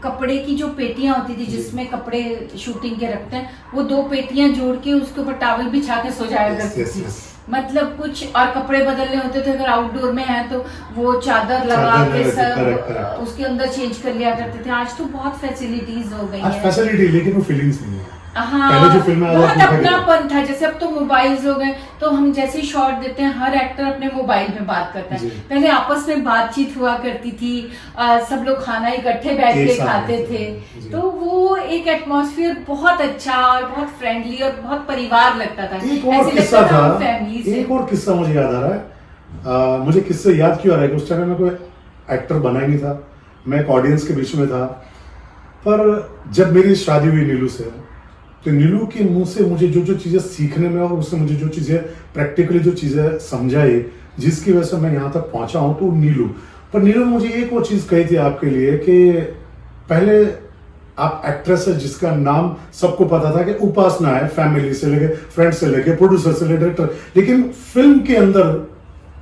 कपड़े की जो पेटियां होती थी जिसमें कपड़े शूटिंग के रखते हैं, वो 2 पेटियां जोड़ के उसके ऊपर टॉवल बिछा के सो जाया करती थी। मतलब कुछ, और कपड़े बदलने होते थे, अगर आउटडोर में है तो वो चादर लगा के सब उसके अंदर चेंज कर लिया करते थे। आज तो बहुत फैसिलिटीज हो गई आज है। फैसिलिटी, लेकिन वो फीलिंग्स नहीं है। हाँ, पहले जो फिल्में बहुत अपनापन था। जैसे अब तो मोबाइल्स हो गए, तो हम जैसे शॉट देते हैं हर एक्टर अपने मोबाइल में बात करता है। पहले आपस में बातचीत हुआ करती थी, सब लोग खाना इकट्ठे बैठ के खाते थे, तो वो एक एटमॉस्फेयर बहुत अच्छा और बहुत फ्रेंडली और बहुत परिवार लगता था। एक और किस्सा था, फैमिली से। एक और किस्सा मुझे याद आ रहा है, मुझे किस्से याद क्यों आ रहा है कि उस टाइम में कोई एक्टर बना ही नहीं था, मैं एक ऑडियंस के बीच में था, पर जब मेरी शादी हुई नीलू से, तो नीलू के मुंह से मुझे जो जो चीजें सीखने में और उसने मुझे जो चीजें प्रैक्टिकली जो चीजें समझाई, जिसकी वजह से मैं यहाँ तक पहुंचा हूं, तो नीलू, पर नीलू ने मुझे एक वो चीज कही थी आपके लिए कि पहले आप एक्ट्रेस है जिसका नाम सबको पता था कि उपासना है, फैमिली से लेके, फ्रेंड से लेके, प्रोड्यूसर से लेके डायरेक्टर, लेकिन फिल्म के अंदर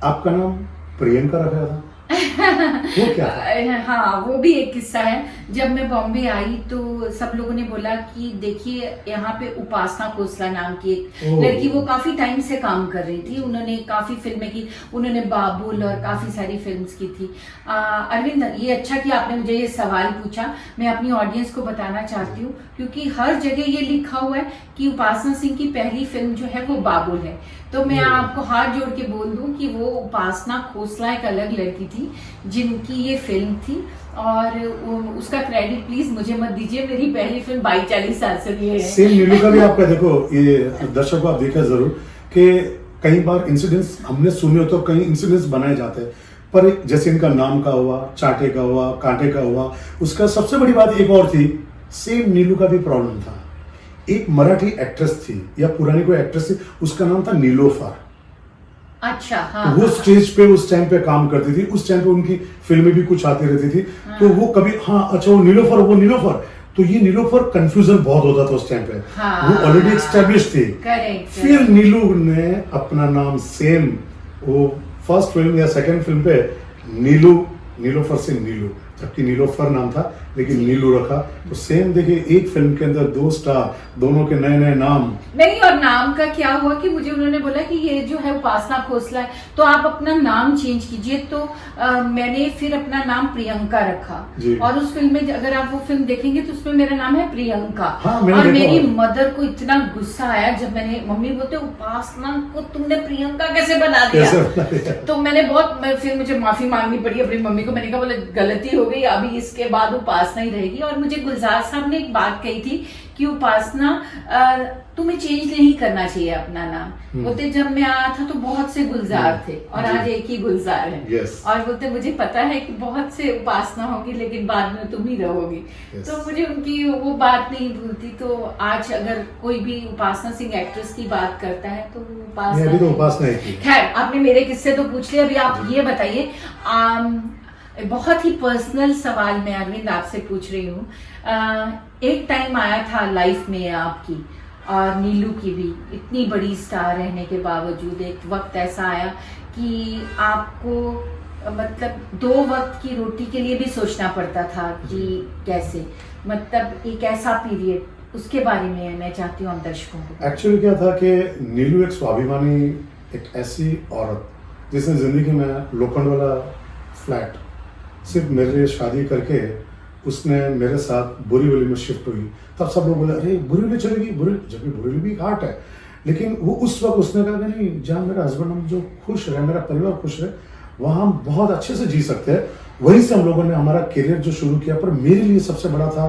आपका नाम प्रियंका रखा था। वो क्या था? हाँ, वो भी एक किस्सा है। जब मैं बॉम्बे आई तो सब लोगों ने बोला कि देखिए यहाँ पे उपासना खोसला नाम की एक लड़की, वो काफी टाइम से काम कर रही थी, उन्होंने काफी फिल्में की, उन्होंने बाबुल और काफी सारी फिल्म्स की थी। अरविंद, ये अच्छा कि आपने मुझे ये सवाल पूछा, मैं अपनी ऑडियंस को बताना चाहती हूँ, क्योंकि हर जगह ये लिखा हुआ है कि उपासना सिंह की पहली फिल्म जो है वो बाबुल है। तो मैं आपको हाथ जोड़ के बोल दूं कि वो उपासना खोसला एक अलग लड़की थी जिनकी ये फिल्म थी, और उसका क्रेडिट प्लीज मुझे मत दीजिए, मेरी पहली फिल्म 22-40 साल से ये है। सेम नीलू का भी आपका देखो, ये दर्शक को आप देखा जरूर कि कई बार इंसिडेंट्स हमने सुने होते और कई इंसिडेंट्स बनाए जाते हैं, पर जैसे इनका नाम का हुआ, चाटे का हुआ, कांटे का हुआ, उसका सबसे बड़ी बात एक और थी, सेम नीलू का भी प्रॉब्लम था। एक मराठी एक्ट्रेस थी या पुरानी कोई एक्ट्रेस थी, उसका नाम था नीलोफर। अच्छा, हाँ, तो वो स्टेज पे उस टाइम पे काम करती थी, उस टाइम पे उनकी फिल्में भी कुछ आती रहती थी, तो वो कभी अच्छा वो नीलोफर, तो ये नीलोफर कंफ्यूजन बहुत होता था उस टाइम पे। वो ऑलरेडी एस्टेब्लिश थी। फिर नीलू ने अपना नाम सेम, वो फर्स्ट फिल्म या सेकंड फिल्म पे नीलोफर से नीलू, जबकि नीलोफर नाम था लेकिन नीलू रखा, तो सेम देखिए एक फिल्म के अंदर 2 स्टार, दोनों के नए नए नाम। नहीं, और नाम का क्या हुआ कि मुझे उन्होंने बोला कि ये जो है उपासना खोसला है, तो आप अपना नाम चेंज कीजिए, तो मैंने फिर अपना नाम प्रियंका रखा, और उस फिल्म में अगर आप वो फिल्म देखेंगे तो उसमें मेरा नाम है प्रियंका। हाँ, और मेरी मदर को इतना गुस्सा आया जब मैंने, मम्मी बोलते उपासना को तुमने प्रियंका कैसे बना दिया? तो मैंने बहुत, फिर मुझे माफी मांगनी पड़ी अपनी मम्मी को, मैंने कहा बोले गलती हो गई, अभी इसके बाद उपासना ही रहेगी। और मुझे गुलजार साहब ने एक बात कही थी कि उपासना तुम्हें चेंज नहीं करना चाहिए अपना नाम। बोलते जब मैं आया था तो बहुत से गुलजार थे और आज एक ही गुलजार है। और बोलते मुझे पता है कि बहुत से उपासना होगी लेकिन बाद में तुम ही रहोगी। तो मुझे उनकी वो बात नहीं भूलती। तो आज अगर कोई भी उपासना सिंह एक्ट्रेस की बात करता है तो उपासना है। खैर, आपने मेरे किस्से तो पूछ लिया, अभी आप ये बताइए, बहुत ही पर्सनल सवाल मैं अरविंद आपसे पूछ रही हूँ। एक टाइम आया था लाइफ में आपकी और नीलू की भी, इतनी बड़ी स्टार रहने के बावजूद एक वक्त ऐसा आया कि आपको मतलब 2 वक्त की रोटी के लिए भी सोचना पड़ता था कि कैसे, मतलब एक ऐसा पीरियड, उसके बारे में मैं चाहती हूँ हम दर्शकों को। एक्चुअली क्या था कि नीलू एक स्वाभिमानी, एक ऐसी औरत जिसने जिंदगी में लोखंड वाला फ्लैट सिर्फ मेरे लिए शादी करके उसने मेरे साथ बोरीवली में शिफ्ट हुई। तब सब लोग बोले अरे बोरीवली चलेगी, जबकि बोरीवली भी एक हाट है। लेकिन वो उस वक्त उसने कहा कि नहीं, जहाँ मेरा हस्बैंड हम जो खुश रहे, मेरा परिवार खुश रहे, वहाँ हम बहुत अच्छे से जी सकते हैं। वहीं से हम लोगों ने हमारा करियर जो शुरू किया। पर मेरे लिए सबसे बड़ा था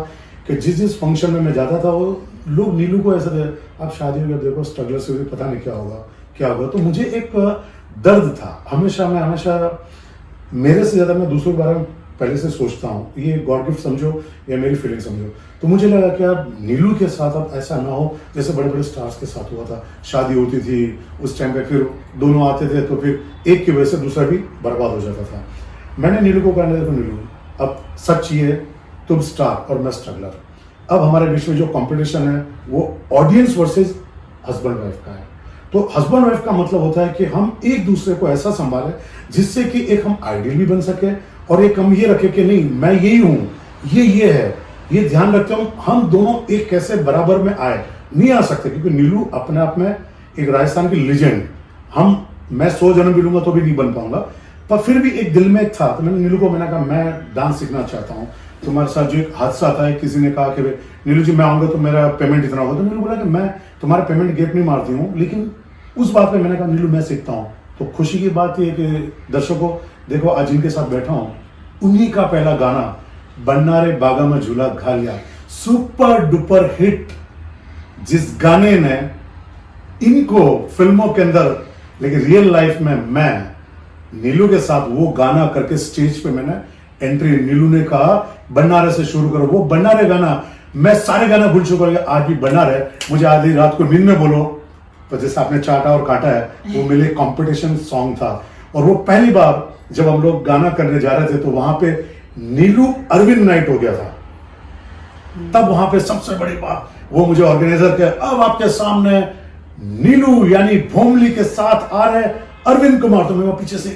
कि जिस फंक्शन में मैं जाता था वो लोग नीलू को ऐसा थे, आप शादी हो गया देखो स्ट्रगल से भी पता नहीं क्या होगा। तो मुझे एक दर्द था हमेशा। मैं हमेशा मेरे से ज़्यादा मैं दूसरों के बारे में पहले से सोचता हूँ, ये गॉड गिफ्ट समझो या मेरी फीलिंग समझो। तो मुझे लगा कि अब नीलू के साथ अब ऐसा ना हो जैसे बड़े बड़े स्टार्स के साथ हुआ था। शादी होती थी उस टाइम पे, फिर दोनों आते थे तो फिर एक की वजह से दूसरा भी बर्बाद हो जाता था। मैंने नीलू को कहने देखो नीलू, अब सच ये तुम स्टार और मैं स्ट्रगलर। अब हमारे बीच में जो कंपटीशन है वो ऑडियंस वर्सेस हस्बैंड वाइफ का है। तो हस्बैंड वाइफ का मतलब होता है कि हम एक दूसरे को ऐसा संभालें जिससे कि एक हम आइडियल भी बन सके और एक हम ये रखें कि नहीं मैं यही हूँ, ये है, ये ध्यान रखते हो हम दोनों एक कैसे बराबर में आए। नहीं आ सकते क्योंकि नीलू अपने आप में एक राजस्थान की लीजेंड, मैं 100 जन्म भी लूंगा तो भी नहीं बन पाऊंगा। पर फिर भी एक दिल में था। तो मैंने नीलू को मैंने कहा मैं डांस सीखना चाहता हूँ, तुम्हारे साथ जो एक हादसा आता है, किसी ने कहा कि नीलू जी मैं आऊंगा तो मेरा पेमेंट इतना होगा। तो नीलू बोला कि मैं तुम्हारा पेमेंट गेप नहीं मारती हूँ, लेकिन उस बात पे मैंने कहा नीलू मैं सीखता हूँ। तो खुशी की बात ये कि दर्शकों देखो आज जिनके साथ बैठा हूँ उन्हीं का पहला गाना बन्नारे बागा में झूला घा लिया, सुपर डुपर हिट, जिस गाने ने इनको फिल्मों के अंदर, लेकिन रियल लाइफ में मैं नीलू के साथ वो गाना करके स्टेज पे मैंने एंट्री। नीलू ने कहा बन्नारे से शुरू करो, वो बन्नारे गाना मैं सारे गाना भूल चुका हूं, आज भी बन्नारे मुझे आधी रात को नींद में बोलो। तो जैसे आपने चाटा और काटा है, वो मेरे कंपटीशन सॉन्ग था। और वो पहली बार जब हम लोग गाना करने जा रहे थे तो वहां पे नीलू अरविंद नाइट हो गया था। तब वहां पे सबसे बड़ी बात वो मुझे ऑर्गेनाइजर के अब आपके सामने नीलू यानी भोमली के साथ आ रहे अरविंद कुमार। तो मैं पीछे से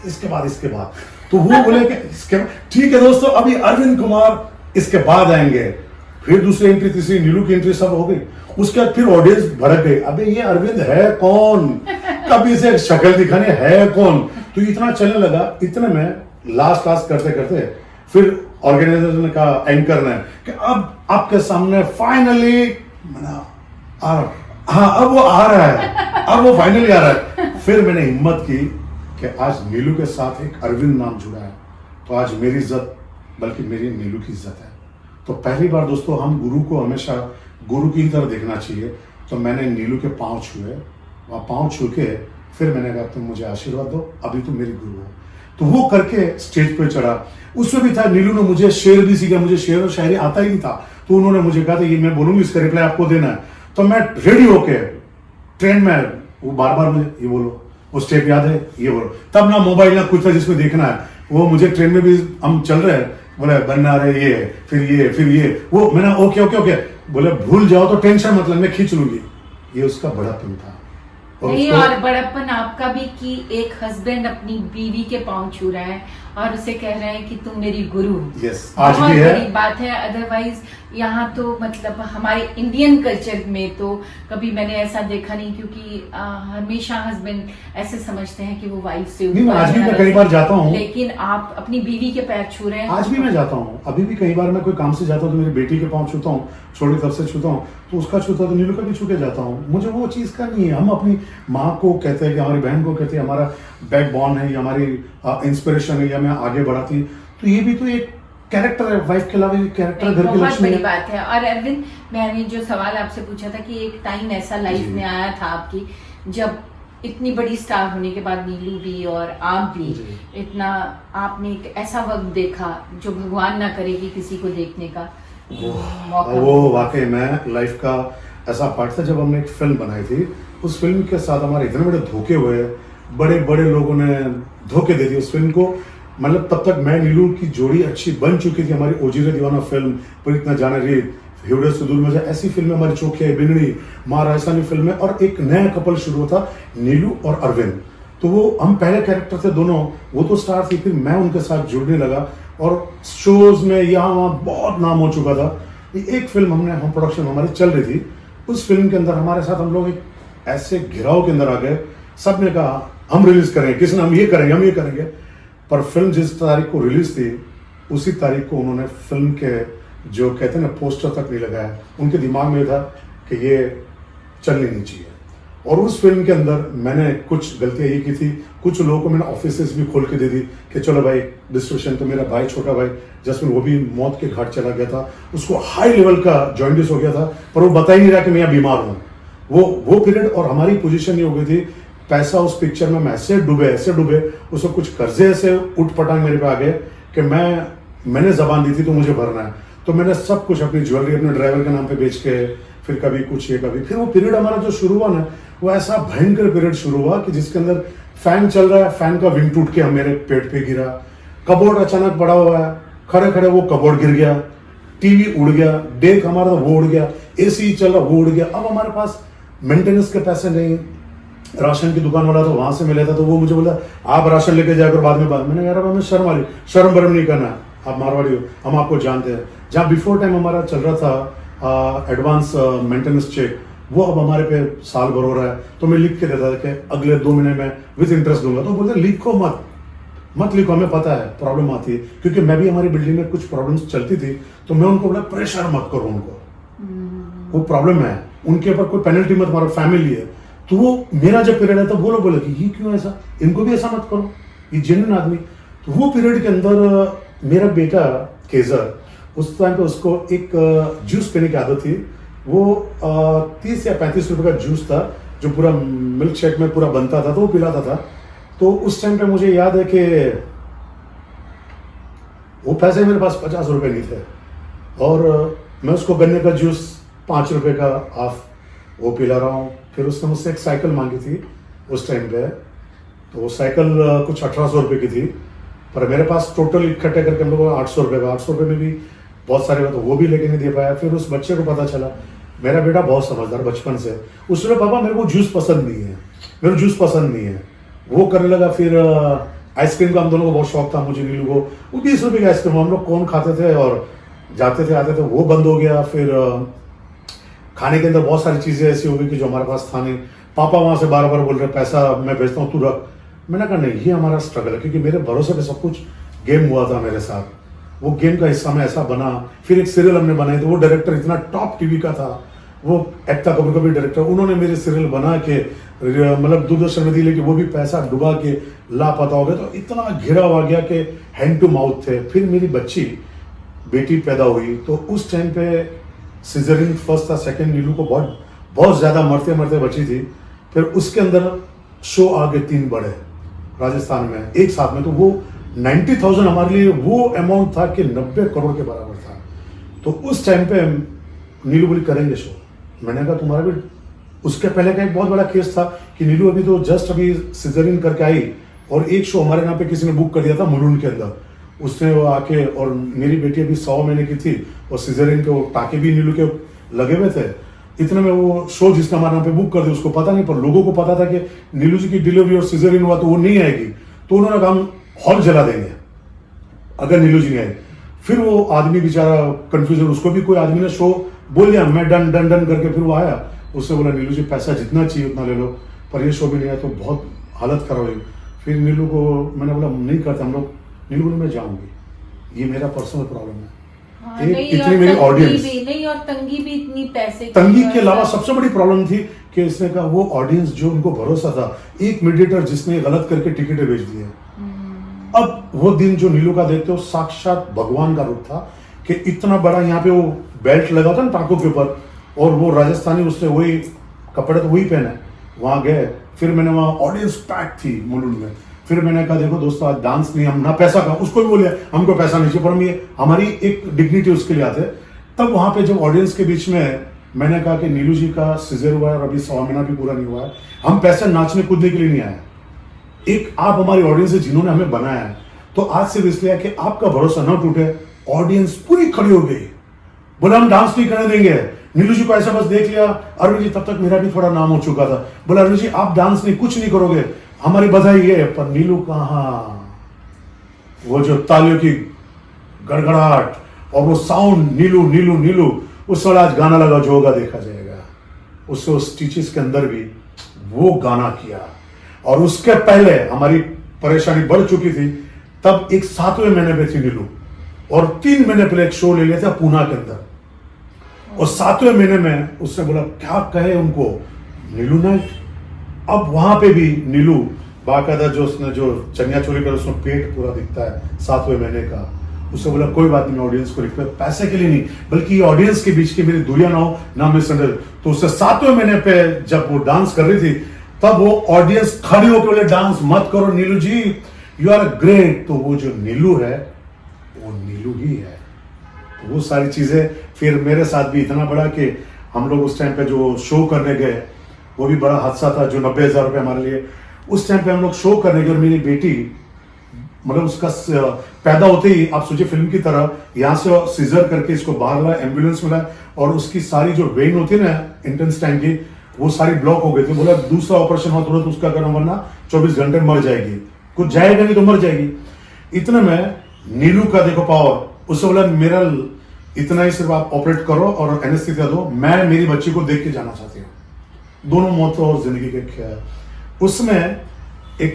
इसके बाद तो वो बोले कि इसके ठीक है दोस्तों अभी अरविंद कुमार इसके बाद आएंगे। फिर दूसरी एंट्री, तीसरी, नीलू की एंट्री सब हो गई। उसके बाद फिर ऑडियंस भड़क गई, अबे ये अरविंद है कौन, कभी इसे शक्ल दिखाने है कौन। तो इतना चलने लगा। इतने में लास्ट करते करते फिर ऑर्गेनाइजर ने कहा, एंकर ने कि अब आपके सामने फाइनली अब वो आ रहा है, अब वो फाइनली आ रहा है। फिर मैंने हिम्मत की कि आज नीलू के साथ एक अरविंद नाम जुड़ा है तो आज मेरी इज्जत बल्कि मेरी नीलू की इज्जत है। तो पहली बार दोस्तों हम गुरु को हमेशा गुरु की तरह देखना चाहिए। तो मैंने नीलू के पांव छुए, वहाँ पांव छू के फिर मैंने कहा तुम मुझे आशीर्वाद दो, अभी तुम मेरी गुरु हो। तो वो करके स्टेज पे चढ़ा। उसमें भी था नीलू ने मुझे शेर भी सीखा, मुझे शेर और शायरी आता ही नहीं था। तो उन्होंने मुझे कहा था ये मैं बोलूंगी इसका रिप्लाई आपको देना है। तो मैं रेडी होके ट्रेन में वो बार मुझे ये बोलो, वो स्टेप याद है ये बोलो। तब ना मोबाइल ना कुछ था जिसमें देखना है। वो मुझे ट्रेन में भी हम चल रहे हैं, बोले बनना रहे ये फिर ये वो। मैंने ओके बोले भूल जाओ तो टेंशन मतलब मैं खींच लूंगी। ये उसका बड़ापन था। नहीं, और बड़प्पन आपका भी कि एक हस्बैंड अपनी बीवी के पांव छू रहा है और उसे कह रहा है कि तुम मेरी गुरु। yes, आज बहुत भी है। बड़ी बात है। अदरवाइज यहाँ तो मतलब हमारे इंडियन कल्चर में तो कभी मैंने ऐसा देखा नहीं, क्योंकि हमेशा हस्बैंड ऐसे समझते हैं कि वो वाइफ से नहीं, मैं आज भी मैं कई बार जाता हूँ, लेकिन आप अपनी बीवी के पैर छू रहे हैं। आज भी मैं जाता हूँ, अभी भी कई बार मैं कोई काम से जाता हूँ तो मेरी बेटी के पाँव छूता हूँ, छोटी तरफ से छूता हूँ, तो उसका छूता तो नीलू का भी छू के जाता हूँ। मुझे वो चीज़ करनी है। हम अपनी माँ को कहते हैं कि हमारी बहन को कहते हैं हमारा बैकबोन है या हमारी इंस्पिरेशन है या मैं आगे बढ़ाती। तो ये भी तो एक कैरेक्टर है, वाइफ के अलावा कैरेक्टर घर की बहुत लक्ष्मी बड़ी है। बात है। और अरविंद, मैंने जो सवाल आपसे पूछा था कि एक टाइम ऐसा लाइफ में आया था आपकी जब इतनी बड़ी स्टार होने के बाद नीलू भी और आप भी इतना, आपने एक ऐसा वक्त देखा जो भगवान ना करे कि किसी को देखने का मौका। वो वाकई में लाइफ का ऐसा पार्ट था जब हमने एक फिल्म बनाई थी। उस फिल्म के साथ हमारे इतने बड़े धोखे हुए, बड़े लोगों ने धोखे दे दिए उस फिल्म को। मतलब तब तक मैं नीलू की जोड़ी अच्छी बन चुकी थी। हमारी ओजीरे दीवाना फिल्म, पर इतना जाने रे, हिवड़े सुदूर मजा, ऐसी फिल्में हमारी चौकिया बिगड़ी, माँ राजस्थानी फिल्में, और एक नया कपल शुरू हुआ था नीलू और अरविंद। तो वो हम पहले कैरेक्टर थे दोनों, वो तो स्टार थी, फिर मैं उनके साथ जुड़ने लगा और शोज में यहाँ वहाँ बहुत नाम हो चुका था। एक फिल्म हम प्रोडक्शन हमारी चल रही थी, उस फिल्म के अंदर हमारे साथ हम लोग एक ऐसे घिराव के अंदर आ गए, सब ने कहा हम रिलीज करेंगे, किसी ने हम ये करेंगे, पर फिल्म जिस तारीख को रिलीज थी उसी तारीख को उन्होंने फिल्म के जो कहते हैं ना पोस्टर तक नहीं लगाया। उनके दिमाग में था कि ये चलनी नहीं चाहिए। और उस फिल्म के अंदर मैंने कुछ गलतियां ये की थी, कुछ लोगों को मैंने ऑफिसेस भी खोल के दे दी कि चलो भाई डिस्ट्रीब्यूशन। तो मेरा भाई, छोटा भाई जसमिन, वो भी मौत के घाट चला गया था, उसको हाई लेवल का जॉइंटिस हो गया था, पर वो बता ही नहीं रहा कि मैं यहाँ बीमार हूँ। वो पीरियड और हमारी पोजीशन ये हो गई थी, पैसा उस पिक्चर में ऐसे डूबे, उसको कुछ कर्जे ऐसे उठ पटांग मेरे पे आ गए कि मैंने जबान दी थी तो मुझे भरना है। तो मैंने सब कुछ अपनी ज्वेलरी अपने ड्राइवर के नाम पे बेच के, फिर कभी कुछ ये कभी, फिर वो पीरियड हमारा जो शुरू हुआ ना, वो ऐसा भयंकर पीरियड शुरू हुआ कि जिसके अंदर फैन चल रहा है, फैन का विंग टूट के मेरे पेट पे गिरा, कबोर्ड अचानक पड़ा हुआ है, खड़े खड़े वो कबोर्ड गिर गया, टीवी उड़ गया, डेक हमारा वो उड़ गया, एसी चल रहा वो उड़ गया। अब हमारे पास मेंटेनेंस के पैसे नहीं, राशन की दुकान वाला तो वहां से मिला था, तो वो मुझे बोला आप राशन लेके जाकर बाद में मैंने यार हमें शर्म बर्म नहीं करना, आप मारवाड़ी हो, हम आपको जानते हैं। जहाँ बिफोर टाइम हमारा चल रहा था एडवांस मेंटेनेंस चेक, वो अब हमारे पे साल भर हो रहा है। तो मैं लिख के देता था कि अगले 2 महीने में विद इंटरेस्ट दूंगा। तो बोलते लिखो मत लिखो, हमें पता है प्रॉब्लम आती है, क्योंकि मैं भी हमारी बिल्डिंग में कुछ प्रॉब्लम्स चलती थी, तो मैं उनको बोला प्रेशर मत करो उनको, वो प्रॉब्लम है, उनके ऊपर कोई पेनल्टी मत मारो, फैमिली है। तो वो मेरा जब पीरियड है तो वो लोग बोले कि ये क्यों ऐसा, इनको भी ऐसा मत करो, ये जेन्युइन आदमी। तो वो पीरियड के अंदर मेरा बेटा केजर, उस टाइम पे उसको एक जूस पीने की आदत थी। वो 30 या 35 रुपए का जूस था जो पूरा मिल्क शेक में पूरा बनता था, तो वो पिलाता था। तो उस टाइम पे मुझे याद है कि वो पैसे मेरे पास 50 रुपए नहीं थे, और मैं उसको गन्ने का जूस 5 रुपए का हाफ वो पिला रहा हूँ। फिर उसने मुझसे एक साइकिल मांगी थी उस टाइम पे, तो वो साइकिल कुछ 1800 रुपए की थी, पर मेरे पास टोटल इकट्ठे करके हम लोग 800 रुपए का, 800 रुपए में भी बहुत सारे, तो वो भी लेके नहीं दे पाया। फिर उस बच्चे को पता चला, मेरा बेटा बहुत समझदार बचपन से, उसने पापा मेरे को जूस पसंद नहीं है, मेरे जूस पसंद नहीं है, वो करने लगा। फिर आइसक्रीम का हम दोनों को बहुत शौक था, मुझे नीलू को, वो 20 रुपए की आइसक्रीम हम लोग कौन खाते थे और जाते थे आते थे, वो बंद हो गया। फिर खाने के अंदर बहुत सारी चीजें ऐसी हो गई कि जो हमारे पास था नहीं। पापा वहां से बार बार बोल रहे पैसा मैं भेजता हूँ तू रख। मैंने कहा नहीं, ये हमारा स्ट्रगल है, क्योंकि मेरे भरोसे पे सब कुछ गेम हुआ था मेरे साथ, वो गेम का हिस्सा में ऐसा बना। फिर एक सीरियल हमने बनाई, तो वो डायरेक्टर इतना टॉप टीवी का था, वो एकता कपूर का भी डायरेक्टर, उन्होंने मेरे सीरियल बना के मतलब दूरदर्शन में दी, लेकिन वो भी पैसा डुबा के लापता हो गया। तो इतना घिरा हुआ गया कि हैंड टू माउथ थे। फिर मेरी बेटी पैदा हुई, तो उस टाइम पे सिजरिंग फर्स्ट था, सेकंड नीलू को बहुत ज्यादा मरते मरते बची थी। फिर उसके अंदर शो आ गए 3 बड़े राजस्थान में एक साथ में, तो वो 90,000 हमारे लिए वो अमाउंट था कि 90 करोड़ के बराबर था। तो उस टाइम पे नीलू बोली करेंगे शो। मैंने कहा तुम्हारा भी, उसके पहले का एक बहुत बड़ा केस था कि नीलू अभी तो जस्ट अभी सिजरिंग करके आई, और एक शो हमारे नाम पे किसी ने बुक कर दिया था मुलुंड के अंदर, उसने वो आके, और मेरी बेटी अभी 100 महीने की थी, और सिजरिंग के वो टाके भी नीलू के लगे हुए थे। इतने में वो शो जिसने हमारे नाम पे बुक कर दिया, उसको पता नहीं, पर लोगों को पता था कि नीलू जी की डिलीवरी और सिजरिंग हुआ तो वो नहीं आएगी, तो उन्होंने कहा हम हॉल जला देंगे अगर नीलू जी नहीं आए। फिर वो आदमी बेचारा कंफ्यूजन, उसको भी कोई आदमी ने शो बोल दिया, मैं डन डन डन करके, फिर वो आया, उससे बोला नीलू जी पैसा जितना चाहिए उतना ले लो, पर ये शो भी नहीं आया, तो बहुत हालत खराब हुई। फिर नीलू को मैंने बोला नहीं करते हम लोग, नीलू बोले मैं जाऊंगी, ये मेरा पर्सनल प्रॉब्लम है। हाँ, इतनी मेरी ऑडियंस नहीं, और तंगी भी इतनी पैसे की, तंगी के अलावा सबसे बड़ी प्रॉब्लम थी कि इसने कहा वो ऑडियंस जो उनको भरोसा था, एक मीडिएटर जिसने गलत करके टिकटें बेच दी है। अब वो दिन जो नीलू का देखते हो, साक्षात भगवान का रूप था कि इतना बड़ा यहाँ पे वो बेल्ट लगा था ना टांकों के ऊपर, और वो राजस्थानी, उसने वही कपड़े तो वही पहने, वहां गए। फिर मैंने वहां ऑडियंस पैक थी मुलुंड में। फिर मैंने कहा देखो दोस्तों, आज डांस नहीं, हम ना पैसा का, उसको भी बोले हमको पैसा नहीं चाहिए, पर हम ये हमारी एक डिग्निटी उसके लिए आते। तब वहां पे जब ऑडियंस के बीच में मैंने कहा कि नीलू जी का सीजर हुआ है और अभी 100 महीना भी पूरा नहीं हुआ है, हम पैसे नाचने कूदने के लिए नहीं आए, एक आप हमारी ऑडियंस है जिन्होंने हमें बनाया है, तो आज सिर्फ इसलिए कि आपका भरोसा ना टूटे। ऑडियंस पूरी खड़ी हो गई, बोला हम डांस नहीं करने देंगे। नीलू जी को ऐसा बस देख लिया, अरुण जी तब तक मेरा भी थोड़ा नाम हो चुका था, बोला अरुण जी आप डांस नहीं, कुछ नहीं करोगे, हमारी बधाई है, पर नीलू कहाँ? वो जो तालियों की गड़गड़ाहट और वो साउंड, नीलू नीलू नीलू, उस पर आज गाना लगा जो होगा देखा जाएगा। उससे उस स्टिचेस के अंदर भी वो गाना किया। और उसके पहले हमारी परेशानी बढ़ चुकी थी, तब एक 7वें महीने पे थी नीलू, और 3 महीने पहले एक शो ले लिया था पूना के अंदर, और 7वें महीने में उसने बोला क्या कहे उनको, नीलू नाइट। अब वहां पे भी नीलू बाकायदा जो उसने जो चनिया चोली कर उसमें पेट पूरा दिखता है 7वें महीने का। उसने बोला कोई बात नहीं, मैं ऑडियंस को रिक्वेस्ट, पैसे के लिए नहीं बल्कि ऑडियंस के बीच की मेरी दूरियां ना हो, ना मिसअंडरस्टैंडिंग। तो उससे 7वें महीने पे जब वो डांस कर रही थी, तब वो ऑडियंस खड़ी होकर बोले डांस मत करो नीलू जी, यू आर ग्रेट। तो वो जो नीलू है वो नीलू ही है। तो वो सारी चीजें फिर मेरे साथ भी इतना बड़ा कि हम लोग उस टाइम पे जो शो करने गए, वो भी बड़ा हादसा था, जो 90,000 रुपये हमारे लिए। उस टाइम पे हम लोग शो करने गए और मेरी बेटी, मतलब उसका पैदा होते ही आप सोचिए फिल्म की तरह, यहाँ से सीजर करके इसको बाहर लाया, एम्बुलेंस में लाया, और उसकी सारी जो वेन होती है ना इंटेस्टाइन की, वो सारी ब्लॉक हो गई थी। बोला दूसरा ऑपरेशन हुआ तुरंत उसका करना, वरना 24 घंटे मर जाएगी, कुछ जाएगा नहीं तो मर जाएगी। इतने में नीलू का देखो पावर, उससे बोला मेरा इतना ही सिर्फ आप ऑपरेट करो और एनेस्थीसिया दो, मैं मेरी बच्ची को देख के जाना चाहती हूँ। दोनों मौतों और जिंदगी के उसमें एक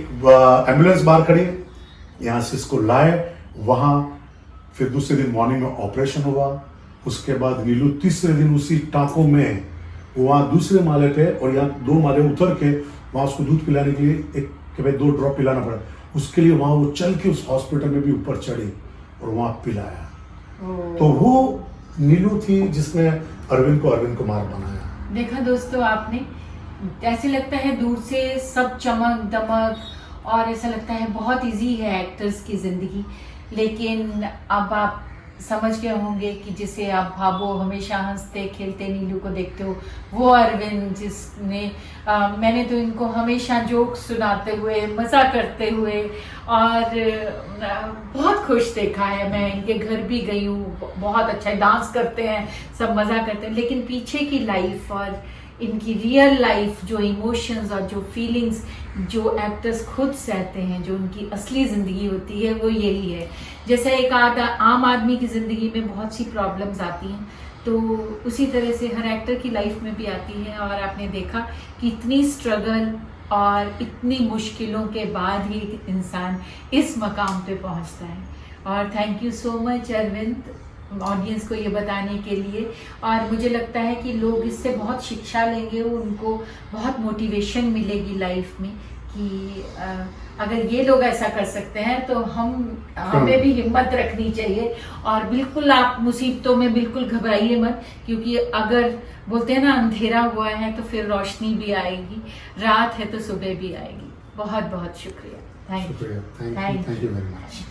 एम्बुलेंस बाहर खड़ी, यहाँ से इसको लाए वहां, फिर दूसरे दिन मॉर्निंग में ऑपरेशन हुआ। उसके बाद नीलू तीसरे दिन उसी टाँकों में वहां दूसरे माले पे, और यहाँ 2 माले उतर के वहां उसको दूध पिलाने के लिए एक कि भाई 2 ड्रॉप पिलाना पड़ा, उसके लिए वहां वो चल के उस हॉस्पिटल में भी ऊपर चढ़ी और वहां पिलाया। तो वो नीलू थी जिसने अरविंद कुमार बनाया। देखा दोस्तों आपने, ऐसे लगता है दूर से सब चमक दमक और ऐसा लगता है बहुत इजी है एक्टर्स की जिंदगी, लेकिन अब आप समझ गए होंगे कि जिसे आप भाबो हमेशा हंसते खेलते नीलू को देखते हो, वो अरविंद जिसने मैंने तो इनको हमेशा जोक सुनाते हुए मज़ा करते हुए और बहुत खुश देखा है। मैं इनके घर भी गई हूँ, बहुत अच्छा डांस करते हैं, सब मज़ा करते हैं, लेकिन पीछे की लाइफ और इनकी रियल लाइफ, जो इमोशंस और जो फीलिंग्स जो एक्टर्स खुद सहते हैं, जो उनकी असली ज़िंदगी होती है, वो यही है। जैसे एक आम आदमी की ज़िंदगी में बहुत सी प्रॉब्लम्स आती हैं, तो उसी तरह से हर एक्टर की लाइफ में भी आती है। और आपने देखा कि इतनी स्ट्रगल और इतनी मुश्किलों के बाद ही एक इंसान इस मकाम पे पहुंचता है। और thank you so much Arvind audience को ये बताने के लिए। और मुझे लगता है कि लोग इससे बहुत शिक्षा लेंगे, उनको बहुत मोटिवेशन मिलेगी लाइफ में कि अगर ये लोग ऐसा कर सकते हैं तो हमें भी हिम्मत रखनी चाहिए। और बिल्कुल आप मुसीबतों में बिल्कुल घबराइए मत, क्योंकि अगर बोलते हैं ना अंधेरा हुआ है तो फिर रोशनी भी आएगी, रात है तो सुबह भी आएगी। बहुत बहुत शुक्रिया, थैंक यू वेरी मच।